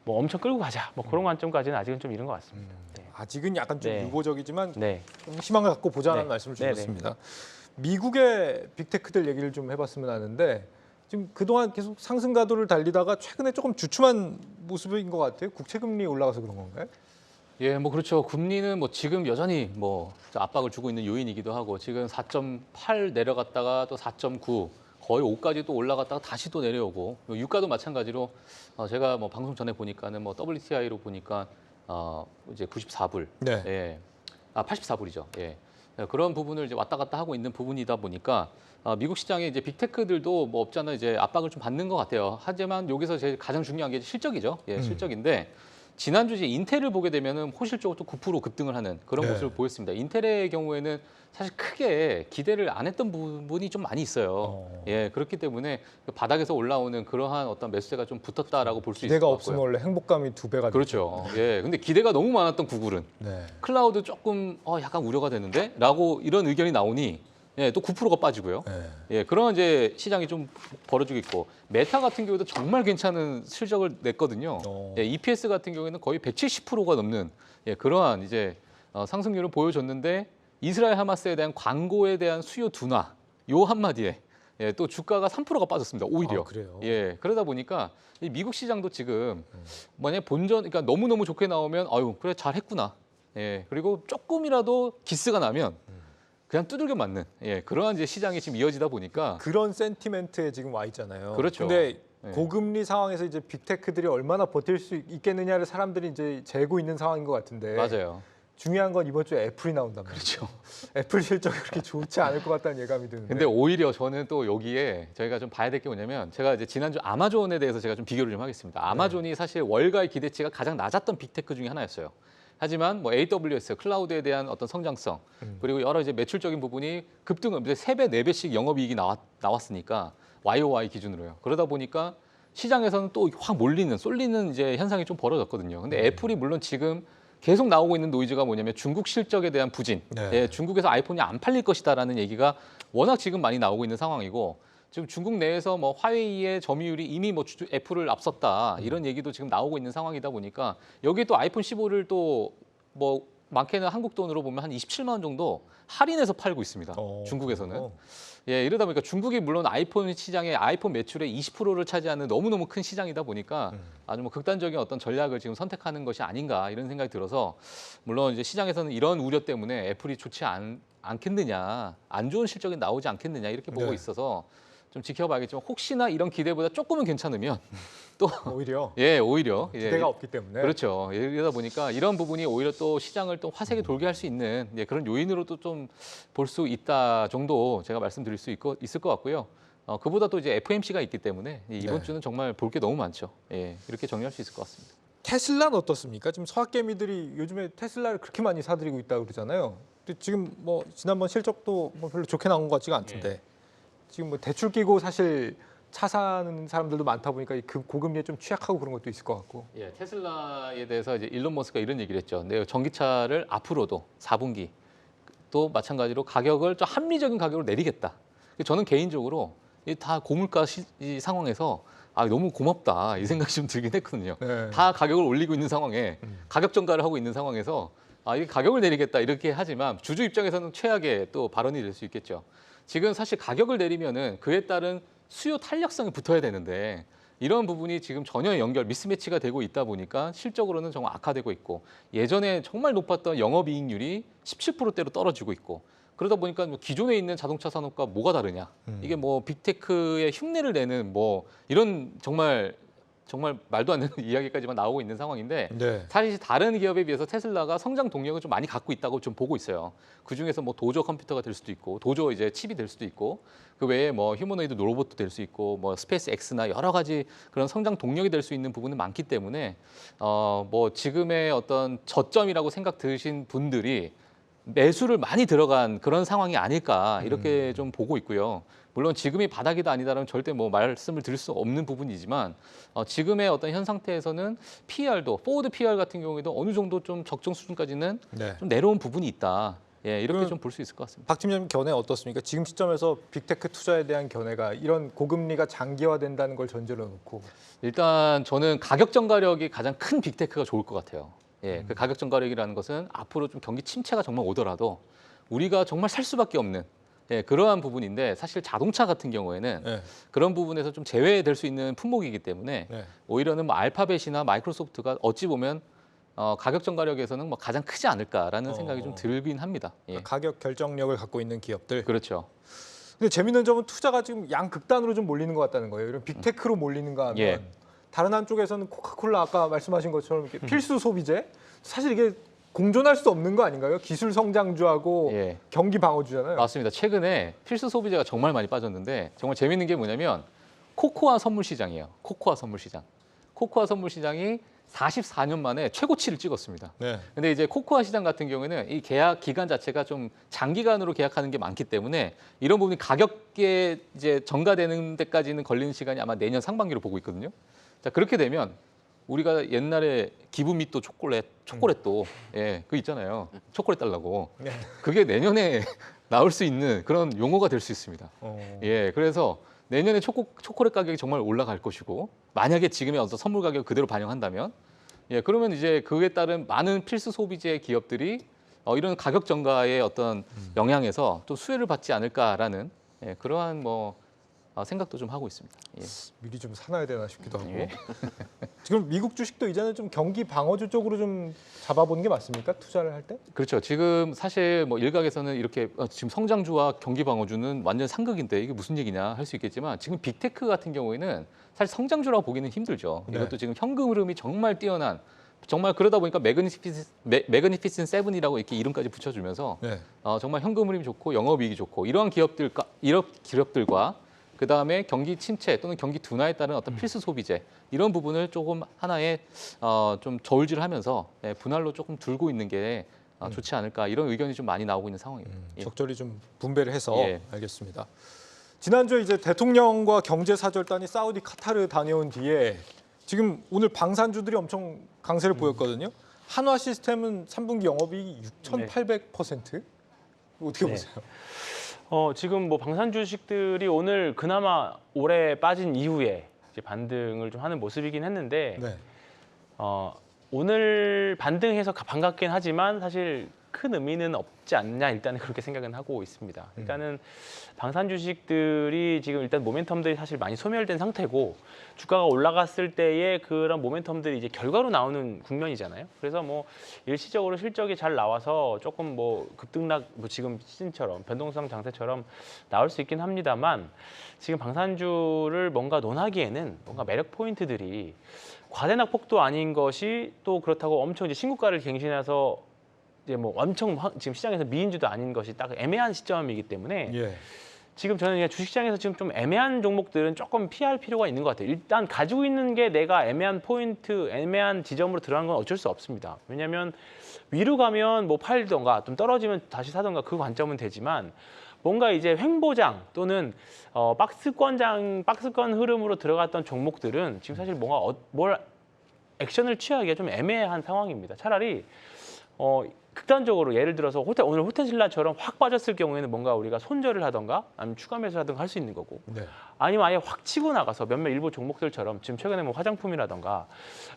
뭐 엄청 끌고 가자 뭐 그런 관점까지는 아직은 좀 이른 것 같습니다. 네. 아직은 약간 좀 네. 유보적이지만 네. 좀 희망을 갖고 보자는 네. 말씀을 네네. 주셨습니다. 미국의 빅테크들 얘기를 좀 해봤으면 하는데 지금 그동안 계속 상승 가도를 달리다가 최근에 조금 주춤한 모습인 것 같아요. 국채 금리 올라가서 그런 건가요? 예, 뭐 그렇죠. 금리는 뭐 지금 여전히 뭐 압박을 주고 있는 요인이기도 하고 지금 4.8 내려갔다가 또 4.9 거의 5까지 또 올라갔다가 다시 또 내려오고 유가도 마찬가지로 제가 뭐 방송 전에 보니까는 뭐 WTI로 보니까 이제 94불, 네. 예, 84불이죠. 예, 그런 부분을 이제 왔다 갔다 하고 있는 부분이다 보니까 미국 시장에 이제 빅테크들도 뭐 없잖아 이제 압박을 좀 받는 것 같아요. 하지만 여기서 제일 가장 중요한 게 실적이죠. 예, 실적인데. 지난주 이제 인텔을 보게 되면은 호실적으로 또 9% 급등을 하는 그런 네. 모습을 보였습니다. 인텔의 경우에는 사실 크게 기대를 안 했던 부분이 좀 많이 있어요. 예, 그렇기 때문에 그 바닥에서 올라오는 그러한 어떤 매수세가 좀 붙었다라고 볼 수 있을 기대가 것 없으면 같고요. 원래 행복감이 2배가 그렇죠. 예, 근데 기대가 너무 많았던 구글은 네. 클라우드 조금 약간 우려가 되는데라고 이런 의견이 나오니 예, 또 9%가 빠지고요. 네. 예, 그런 이제 시장이 좀 벌어지고 있고 메타 같은 경우도 정말 괜찮은 실적을 냈거든요. 예, EPS 같은 경우에는 거의 170%가 넘는 그러한 이제 상승률을 보여줬는데 이스라엘 하마스에 대한 광고에 대한 수요 둔화 요 한마디에 또 주가가 3%가 빠졌습니다. 오히려. 그래요? 예, 그러다 보니까 이 미국 시장도 지금 만약 본전 그러니까 너무너무 좋게 나오면 아유 그래 잘했구나. 예, 그리고 조금이라도 기스가 나면 그냥 두들겨 맞는 그러한 이제 시장이 지금 이어지다 보니까 그런 센티멘트에 지금 와 있잖아요. 그렇죠. 근데 네. 고금리 상황에서 이제 빅테크들이 얼마나 버틸 수 있겠느냐를 사람들이 이제 재고 있는 상황인 것 같은데 맞아요. 중요한 건 이번 주에 애플이 나온단 말이에요. 그렇죠. 애플 실적이 그렇게 좋지 않을 것 같다는 예감이 드는데. 근데 오히려 저는 또 여기에 저희가 좀 봐야 될 게 뭐냐면 제가 이제 지난주 아마존에 대해서 제가 좀 비교를 좀 하겠습니다. 아마존이 사실 월가의 기대치가 가장 낮았던 빅테크 중에 하나였어요. 하지만 뭐 AWS 클라우드에 대한 어떤 성장성 그리고 여러 이제 매출적인 부분이 급등을 이제 3배, 4배씩 영업이익이 나왔으니까 YOY 기준으로요. 그러다 보니까 시장에서는 또 확 쏠리는 이제 현상이 좀 벌어졌거든요. 근데 애플이 물론 지금 계속 나오고 있는 노이즈가 뭐냐면 중국 실적에 대한 부진, 네. 예, 중국에서 아이폰이 안 팔릴 것이다라는 얘기가 워낙 지금 많이 나오고 있는 상황이고 지금 중국 내에서 뭐 화웨이의 점유율이 이미 뭐 애플을 앞섰다 이런 얘기도 지금 나오고 있는 상황이다 보니까 여기 또 아이폰 15를 또 뭐 많게는 한국 돈으로 보면 한 27만 원 정도 할인해서 팔고 있습니다. 중국에서는. 예, 이러다 보니까 중국이 물론 아이폰 시장의 아이폰 매출의 20%를 차지하는 너무너무 큰 시장이다 보니까 아주 뭐 극단적인 어떤 전략을 지금 선택하는 것이 아닌가 이런 생각이 들어서 물론 이제 시장에서는 이런 우려 때문에 애플이 좋지 않겠느냐, 안 좋은 실적이 나오지 않겠느냐 이렇게 보고 네. 있어서 좀 지켜봐야겠지만 혹시나 이런 기대보다 조금은 괜찮으면 또 오히려 오히려 기대가 없기 때문에. 그렇죠. 이러다 보니까 이런 부분이 오히려 또 시장을 또 화색에 돌게 할 수 있는 그런 요인으로도 좀 볼 수 있다 정도 제가 말씀드릴 수 있을 것 같고요. 그보다 또 이제 FMC가 있기 때문에 이번 네. 주는 정말 볼 게 너무 많죠. 예, 이렇게 정리할 수 있을 것 같습니다. 테슬라는 어떻습니까? 지금 서학개미들이 요즘에 테슬라를 그렇게 많이 사들이고 있다고 그러잖아요. 근데 지금 뭐 지난번 실적도 뭐 별로 좋게 나온 것 같지가 않던데 지금 뭐 대출 끼고 사실 차 사는 사람들도 많다 보니까 그 고금리에 좀 취약하고 그런 것도 있을 것 같고. 예, 테슬라에 대해서 이제 일론 머스크가 이런 얘기를 했죠. 네, 전기차를 앞으로도 4분기 또 마찬가지로 가격을 좀 합리적인 가격으로 내리겠다. 저는 개인적으로 다 고물가 이 상황에서 너무 고맙다 이 생각이 좀 들긴 했거든요. 네. 다 가격을 올리고 있는 상황에 가격 전가를 하고 있는 상황에서 이게 가격을 내리겠다 이렇게 하지만 주주 입장에서는 최악의 또 발언이 될 수 있겠죠. 지금 사실 가격을 내리면은 그에 따른 수요 탄력성이 붙어야 되는데 이런 부분이 지금 전혀 연결 미스매치가 되고 있다 보니까 실적으로는 정말 악화되고 있고 예전에 정말 높았던 영업이익률이 17%대로 떨어지고 있고 그러다 보니까 뭐 기존에 있는 자동차 산업과 뭐가 다르냐 이게 뭐 빅테크의 흉내를 내는 뭐 이런 정말 말도 안 되는 이야기까지만 나오고 있는 상황인데 네. 사실 다른 기업에 비해서 테슬라가 성장 동력을 좀 많이 갖고 있다고 좀 보고 있어요. 그 중에서 뭐 도저 컴퓨터가 될 수도 있고 도저 이제 칩이 될 수도 있고 그 외에 뭐 휴머노이드 로봇도 될 수 있고 뭐 스페이스 X나 여러 가지 그런 성장 동력이 될 수 있는 부분은 많기 때문에 뭐 지금의 어떤 저점이라고 생각 드신 분들이 매수를 많이 들어간 그런 상황이 아닐까 이렇게 좀 보고 있고요. 물론 지금이 바닥이다 아니다라는 절대 뭐 말씀을 드릴 수 없는 부분이지만 지금의 어떤 현 상태에서는 PER도 포워드 PER 같은 경우에도 어느 정도 좀 적정 수준까지는 네. 좀 내려온 부분이 있다. 예, 이렇게 그럼 좀 볼 수 있을 것 같습니다. 박 팀장님 견해 어떻습니까? 지금 시점에서 빅테크 투자에 대한 견해가 이런 고금리가 장기화된다는 걸 전제로 놓고 일단 저는 가격 전가력이 가장 큰 빅테크가 좋을 것 같아요. 예, 그 가격 전가력이라는 것은 앞으로 좀 경기 침체가 정말 오더라도 우리가 정말 살 수밖에 없는 그러한 부분인데 사실 자동차 같은 경우에는 네. 그런 부분에서 좀 제외될 수 있는 품목이기 때문에 네. 오히려는 뭐 알파벳이나 마이크로소프트가 어찌 보면 가격 전가력에서는 뭐 가장 크지 않을까라는 생각이 좀 들긴 합니다. 예. 가격 결정력을 갖고 있는 기업들. 그렇죠. 근데 재밌는 점은 투자가 지금 양극단으로 좀 몰리는 것 같다는 거예요. 이런 빅테크로 몰리는가 하면 예. 다른 한쪽에서는 코카콜라 아까 말씀하신 것처럼 이렇게 필수 소비재 사실 이게 공존할 수 없는 거 아닌가요? 기술 성장주하고 예. 경기 방어주잖아요. 맞습니다. 최근에 필수 소비재가 정말 많이 빠졌는데 정말 재밌는 게 뭐냐면 코코아 선물 시장이에요. 코코아 선물 시장. 코코아 선물 시장이 44년 만에 최고치를 찍었습니다. 네. 근데 이제 코코아 시장 같은 경우에는 이 계약 기간 자체가 좀 장기간으로 계약하는 게 많기 때문에 이런 부분이 가격에 이제 전가되는 데까지는 걸리는 시간이 아마 내년 상반기로 보고 있거든요. 자, 그렇게 되면 우리가 옛날에 기브미또 초콜릿도 그 있잖아요. 초콜릿 달라고. 네. 그게 내년에 나올 수 있는 그런 용어가 될 수 있습니다. 예, 그래서 내년에 초콜릿 가격이 정말 올라갈 것이고 만약에 지금의 어떤 선물 가격을 그대로 반영한다면 그러면 이제 그에 따른 많은 필수 소비재 기업들이 이런 가격 전가의 어떤 영향에서 좀 수혜를 받지 않을까라는 그러한 뭐 생각도 좀 하고 있습니다. 예. 미리 좀 사놔야 되나 싶기도 하고. 예. 지금 미국 주식도 이제는 좀 경기 방어주 쪽으로 좀 잡아보는 게 맞습니까? 투자를 할 때? 그렇죠. 지금 사실 뭐 일각에서는 이렇게 지금 성장주와 경기 방어주는 완전 상극인데 이게 무슨 얘기냐 할 수 있겠지만 지금 빅테크 같은 경우에는 사실 성장주라고 보기는 힘들죠. 네. 이것도 지금 현금 흐름이 정말 뛰어난 정말 그러다 보니까 매그니피센 세븐이라고 이렇게 이름까지 붙여주면서 네. 정말 현금 흐름이 좋고 영업이익이 좋고 이러한 기업들과 그 다음에 경기 침체 또는 경기 둔화에 따른 어떤 필수 소비재 이런 부분을 조금 하나의 좀 저울질을 하면서 분할로 조금 들고 있는 게 좋지 않을까 이런 의견이 좀 많이 나오고 있는 상황입니다. 예. 적절히 좀 분배를 해서 예. 알겠습니다. 지난주에 이제 대통령과 경제사절단이 사우디 카타르 다녀온 뒤에 지금 오늘 방산주들이 엄청 강세를 보였거든요. 한화 시스템은 3분기 영업이익이 6,800%? 어떻게 네. 보세요? 지금 뭐 방산 주식들이 오늘 그나마 올해 빠진 이후에 이제 반등을 좀 하는 모습이긴 했는데 네. 오늘 반등해서 반갑긴 하지만 사실 큰 의미는 없지 않냐 일단은 그렇게 생각은 하고 있습니다. 일단은 방산 주식들이 지금 일단 모멘텀들이 사실 많이 소멸된 상태고 주가가 올라갔을 때의 그런 모멘텀들이 이제 결과로 나오는 국면이잖아요. 그래서 뭐 일시적으로 실적이 잘 나와서 조금 뭐 급등락 뭐 지금 시즌처럼 변동성 장세처럼 나올 수 있긴 합니다만 지금 방산주를 뭔가 논하기에는 뭔가 매력 포인트들이 과대낙폭도 아닌 것이 또 그렇다고 엄청 이제 신고가를 갱신해서 이제 뭐 엄청 지금 시장에서 미인주도 아닌 것이 딱 애매한 시점이기 때문에 예. 지금 저는 그냥 주식시장에서 지금 좀 애매한 종목들은 조금 피할 필요가 있는 것 같아요. 일단 가지고 있는 게 내가 애매한 포인트, 애매한 지점으로 들어가는 건 어쩔 수 없습니다. 왜냐하면 위로 가면 뭐 팔던가 좀 떨어지면 다시 사던가 그 관점은 되지만 뭔가 이제 횡보장 또는 박스권 흐름으로 들어갔던 종목들은 지금 사실 뭔가 뭘 액션을 취하기가 좀 애매한 상황입니다. 차라리 극단적으로 예를 들어서 오늘 호텔신라처럼 확 빠졌을 경우에는 뭔가 우리가 손절을 하던가 아니면 추가 매수를 하던가 할 수 있는 거고 네. 아니면 아예 확 치고 나가서 몇몇 일부 종목들처럼 지금 최근에 뭐 화장품이라던가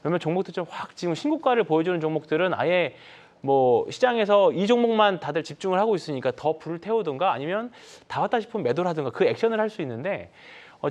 몇몇 종목들처럼 확 지금 신고가를 보여주는 종목들은 아예 뭐 시장에서 이 종목만 다들 집중을 하고 있으니까 더 불을 태우든가 아니면 다 왔다 싶으면 매도를 하든가 그 액션을 할 수 있는데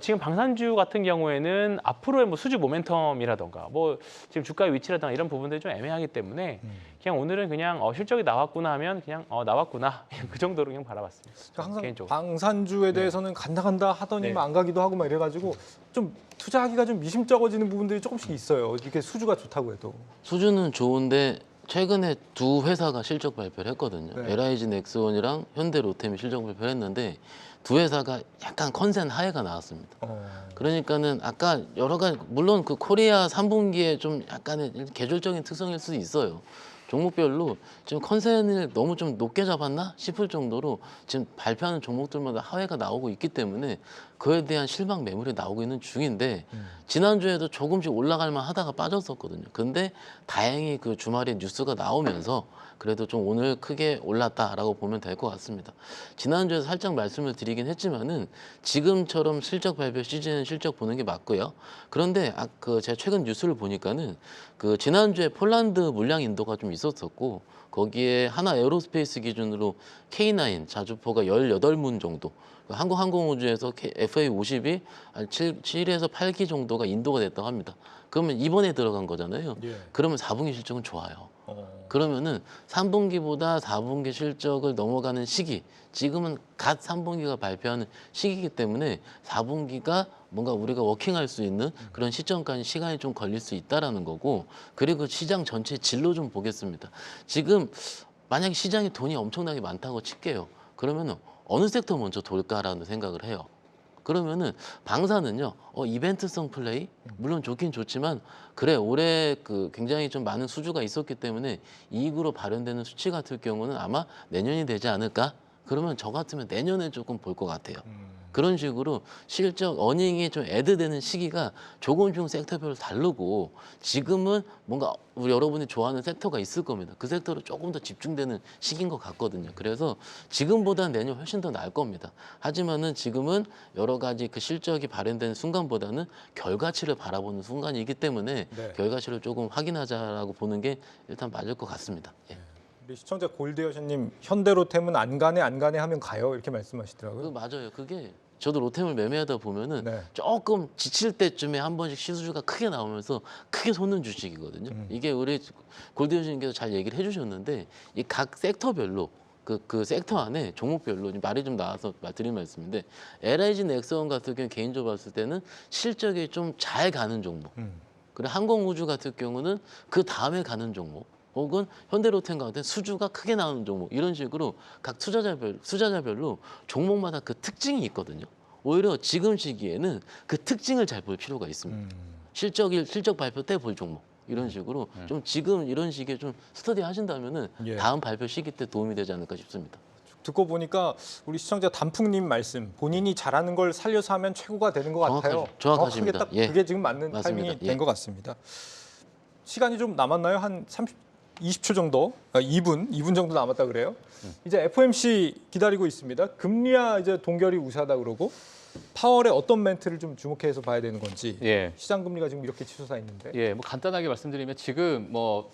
지금 방산주 같은 경우에는 앞으로의 뭐 수주 모멘텀이라던가 뭐 지금 주가의 위치라든가 이런 부분들이 좀 애매하기 때문에 그냥 오늘은 그냥 실적이 나왔구나 하면 그냥 나왔구나 그 정도로 그냥 바라봤습니다. 항상 개인적으로. 방산주에 대해서는 간다 하더니 네. 안 가기도 하고 막 이래가지고 좀 투자하기가 좀 미심쩍어지는 부분들이 조금씩 있어요. 이렇게 수주가 좋다고 해도. 수주는 좋은데 최근에 두 회사가 실적 발표를 했거든요. 네. LIG 넥스원이랑 현대로템이 실적 발표를 했는데 두 회사가 약간 컨센 하해가 나왔습니다. 그러니까는 아까 여러 가지 물론 그 코리아 3분기에 좀 약간의 계절적인 특성일 수도 있어요. 종목별로 지금 컨센을 너무 좀 높게 잡았나 싶을 정도로 지금 발표하는 종목들마다 하회가 나오고 있기 때문에 그에 대한 실망 매물이 나오고 있는 중인데 지난주에도 조금씩 올라갈 만 하다가 빠졌었거든요. 근데 다행히 그 주말에 뉴스가 나오면서 그래도 좀 오늘 크게 올랐다라고 보면 될 것 같습니다. 지난주에 살짝 말씀을 드리긴 했지만은 지금처럼 실적 발표 시즌은 실적 보는 게 맞고요. 그런데 제가 최근 뉴스를 보니까는 그 지난주에 폴란드 물량 인도가 좀 있었었고 거기에 하나 에어로스페이스 기준으로 K9 자주포가 18문 정도 한국항공우주에서 FA50이 7에서 8기 정도가 인도가 됐다고 합니다. 그러면 이번에 들어간 거잖아요. 예. 그러면 4분기 실적은 좋아요. 그러면은 3분기보다 4분기 실적을 넘어가는 시기, 지금은 갓 3분기가 발표하는 시기이기 때문에 4분기가 뭔가 우리가 워킹할 수 있는 그런 시점까지 시간이 좀 걸릴 수 있다라는 거고, 그리고 시장 전체 진로 좀 보겠습니다. 지금 만약에 시장에 돈이 엄청나게 많다고 칠게요. 그러면은 어느 섹터 먼저 돌까라는 생각을 해요. 그러면은 방사는요, 이벤트성 플레이 물론 좋긴 좋지만 그래 올해 그 굉장히 좀 많은 수주가 있었기 때문에 이익으로 발현되는 수치 같을 경우는 아마 내년이 되지 않을까? 그러면 저 같으면 내년에 조금 볼 것 같아요. 그런 식으로 실적 어닝이 좀 애드되는 시기가 조금씩 섹터별로 다르고 지금은 뭔가 우리 여러분이 좋아하는 섹터가 있을 겁니다. 그 섹터로 조금 더 집중되는 시기인 것 같거든요. 그래서 지금보다는 내년 훨씬 더 나을 겁니다. 하지만은 지금은 여러 가지 그 실적이 발현되는 순간보다는 결과치를 바라보는 순간이기 때문에 네. 결과치를 조금 확인하자라고 보는 게 일단 맞을 것 같습니다. 예. 우리 시청자 골드여신님 현대로템은 안 가네 하면 가요 이렇게 그 말씀하시더라고요. 맞아요. 그게 저도 로템을 매매하다 보면은 네. 조금 지칠 때쯤에 한 번씩 시수주가 크게 나오면서 크게 솟는 주식이거든요. 이게 우리 골드현신님께서 잘 얘기를 해주셨는데 이 각 섹터별로 그 섹터 안에 종목별로 말이 좀 나와서 드린 말씀인데 LIG 넥스원 같은 경우 개인적으로 봤을 때는 실적이 좀 잘 가는 종목. 그리고 항공우주 같은 경우는 그 다음에 가는 종목. 혹은 현대로템 같은 수주가 크게 나오는 종목 이런 식으로 각 투자자별로 종목마다 그 특징이 있거든요. 오히려 지금 시기에는 그 특징을 잘 볼 필요가 있습니다. 실적 발표 때 볼 종목 이런 식으로 좀 지금 이런 식의 좀 스터디 하신다면은 예. 다음 발표 시기 때 도움이 되지 않을까 싶습니다. 듣고 보니까 우리 시청자 단풍님 말씀 본인이 잘하는 걸 살려서 하면 최고가 되는 것 같아요. 정확하십니다. 정확하게 딱 예. 그게 지금 맞는 맞습니다. 타이밍이 예. 된 것 같습니다. 시간이 좀 남았나요? 한 20초 정도, 2분 정도 남았다 그래요. 이제 FOMC 기다리고 있습니다. 금리와 이제 동결이 우세하다 그러고 파월의 어떤 멘트를 좀 주목해서 봐야 되는 건지. 예. 시장 금리가 지금 이렇게 치솟아 있는데. 예, 뭐 간단하게 말씀드리면 지금 뭐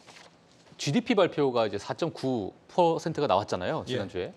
GDP 발표가 이제 4.9%가 나왔잖아요, 지난주에.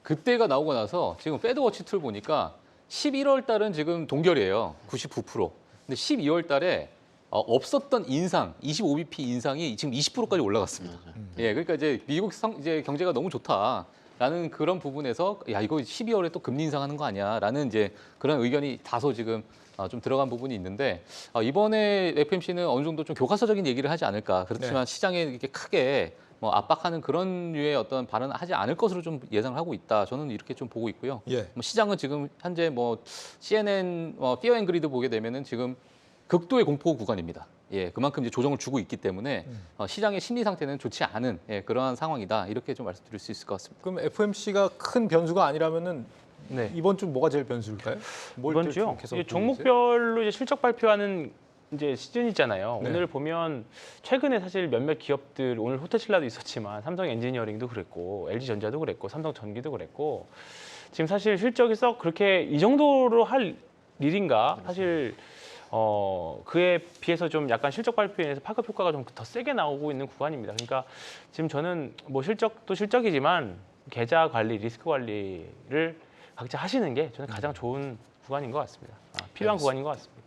그때가 나오고 나서 지금 패드워치 툴 보니까 11월 달은 지금 동결이에요. 99%. 근데 12월 달에 없었던 인상, 25bp 인상이 지금 20%까지 올라갔습니다. 예, 그러니까 이제 미국 이제 경제가 너무 좋다라는 그런 부분에서 야 이거 12월에 또 금리 인상하는 거 아니야라는 이제 그런 의견이 다소 지금 좀 들어간 부분이 있는데 이번에 FMC는 어느 정도 좀 교과서적인 얘기를 하지 않을까. 그렇지만 시장에 이렇게 크게 뭐 압박하는 그런 류의 어떤 발언을 하지 않을 것으로 좀 예상을 하고 있다. 저는 이렇게 좀 보고 있고요. 예. 뭐 시장은 지금 현재 뭐 CNN 피어 앤 그리드 보게 되면은 지금 극도의 공포 구간입니다. 예, 그만큼 이제 조정을 주고 있기 때문에 시장의 심리 상태는 좋지 않은 그러한 상황이다. 이렇게 좀 말씀드릴 수 있을 것 같습니다. 그럼 FOMC가 큰 변수가 아니라면은 네. 이번 주 뭐가 제일 변수일까요? 뭘 이번 주요. 주목해서 이제 보고 종목별로 이제 실적 발표하는 이제 시즌이잖아요. 네. 오늘 보면 최근에 사실 몇몇 기업들 오늘 호텔신라도 있었지만 삼성 엔지니어링도 그랬고 LG전자도 그랬고 삼성전기도 그랬고 지금 사실 실적이 썩 그렇게 이 정도로 할 일인가 사실 그에 비해서 좀 약간 실적 발표에서 파급 효과가 좀 더 세게 나오고 있는 구간입니다. 그러니까 지금 저는 뭐 실적도 실적이지만 계좌 관리, 리스크 관리를 각자 하시는 게 저는 가장 좋은 구간인 것 같습니다. 필요한 구간인 것 같습니다.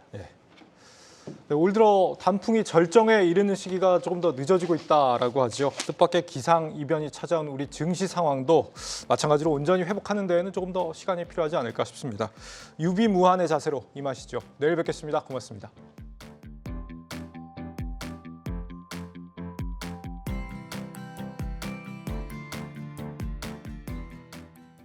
네, 올 들어 단풍이 절정에 이르는 시기가 조금 더 늦어지고 있다라고 하죠. 뜻밖의 기상 이변이 찾아온 우리 증시 상황도 마찬가지로 온전히 회복하는 데에는 조금 더 시간이 필요하지 않을까 싶습니다. 유비무환의 자세로 임하시죠. 내일 뵙겠습니다. 고맙습니다.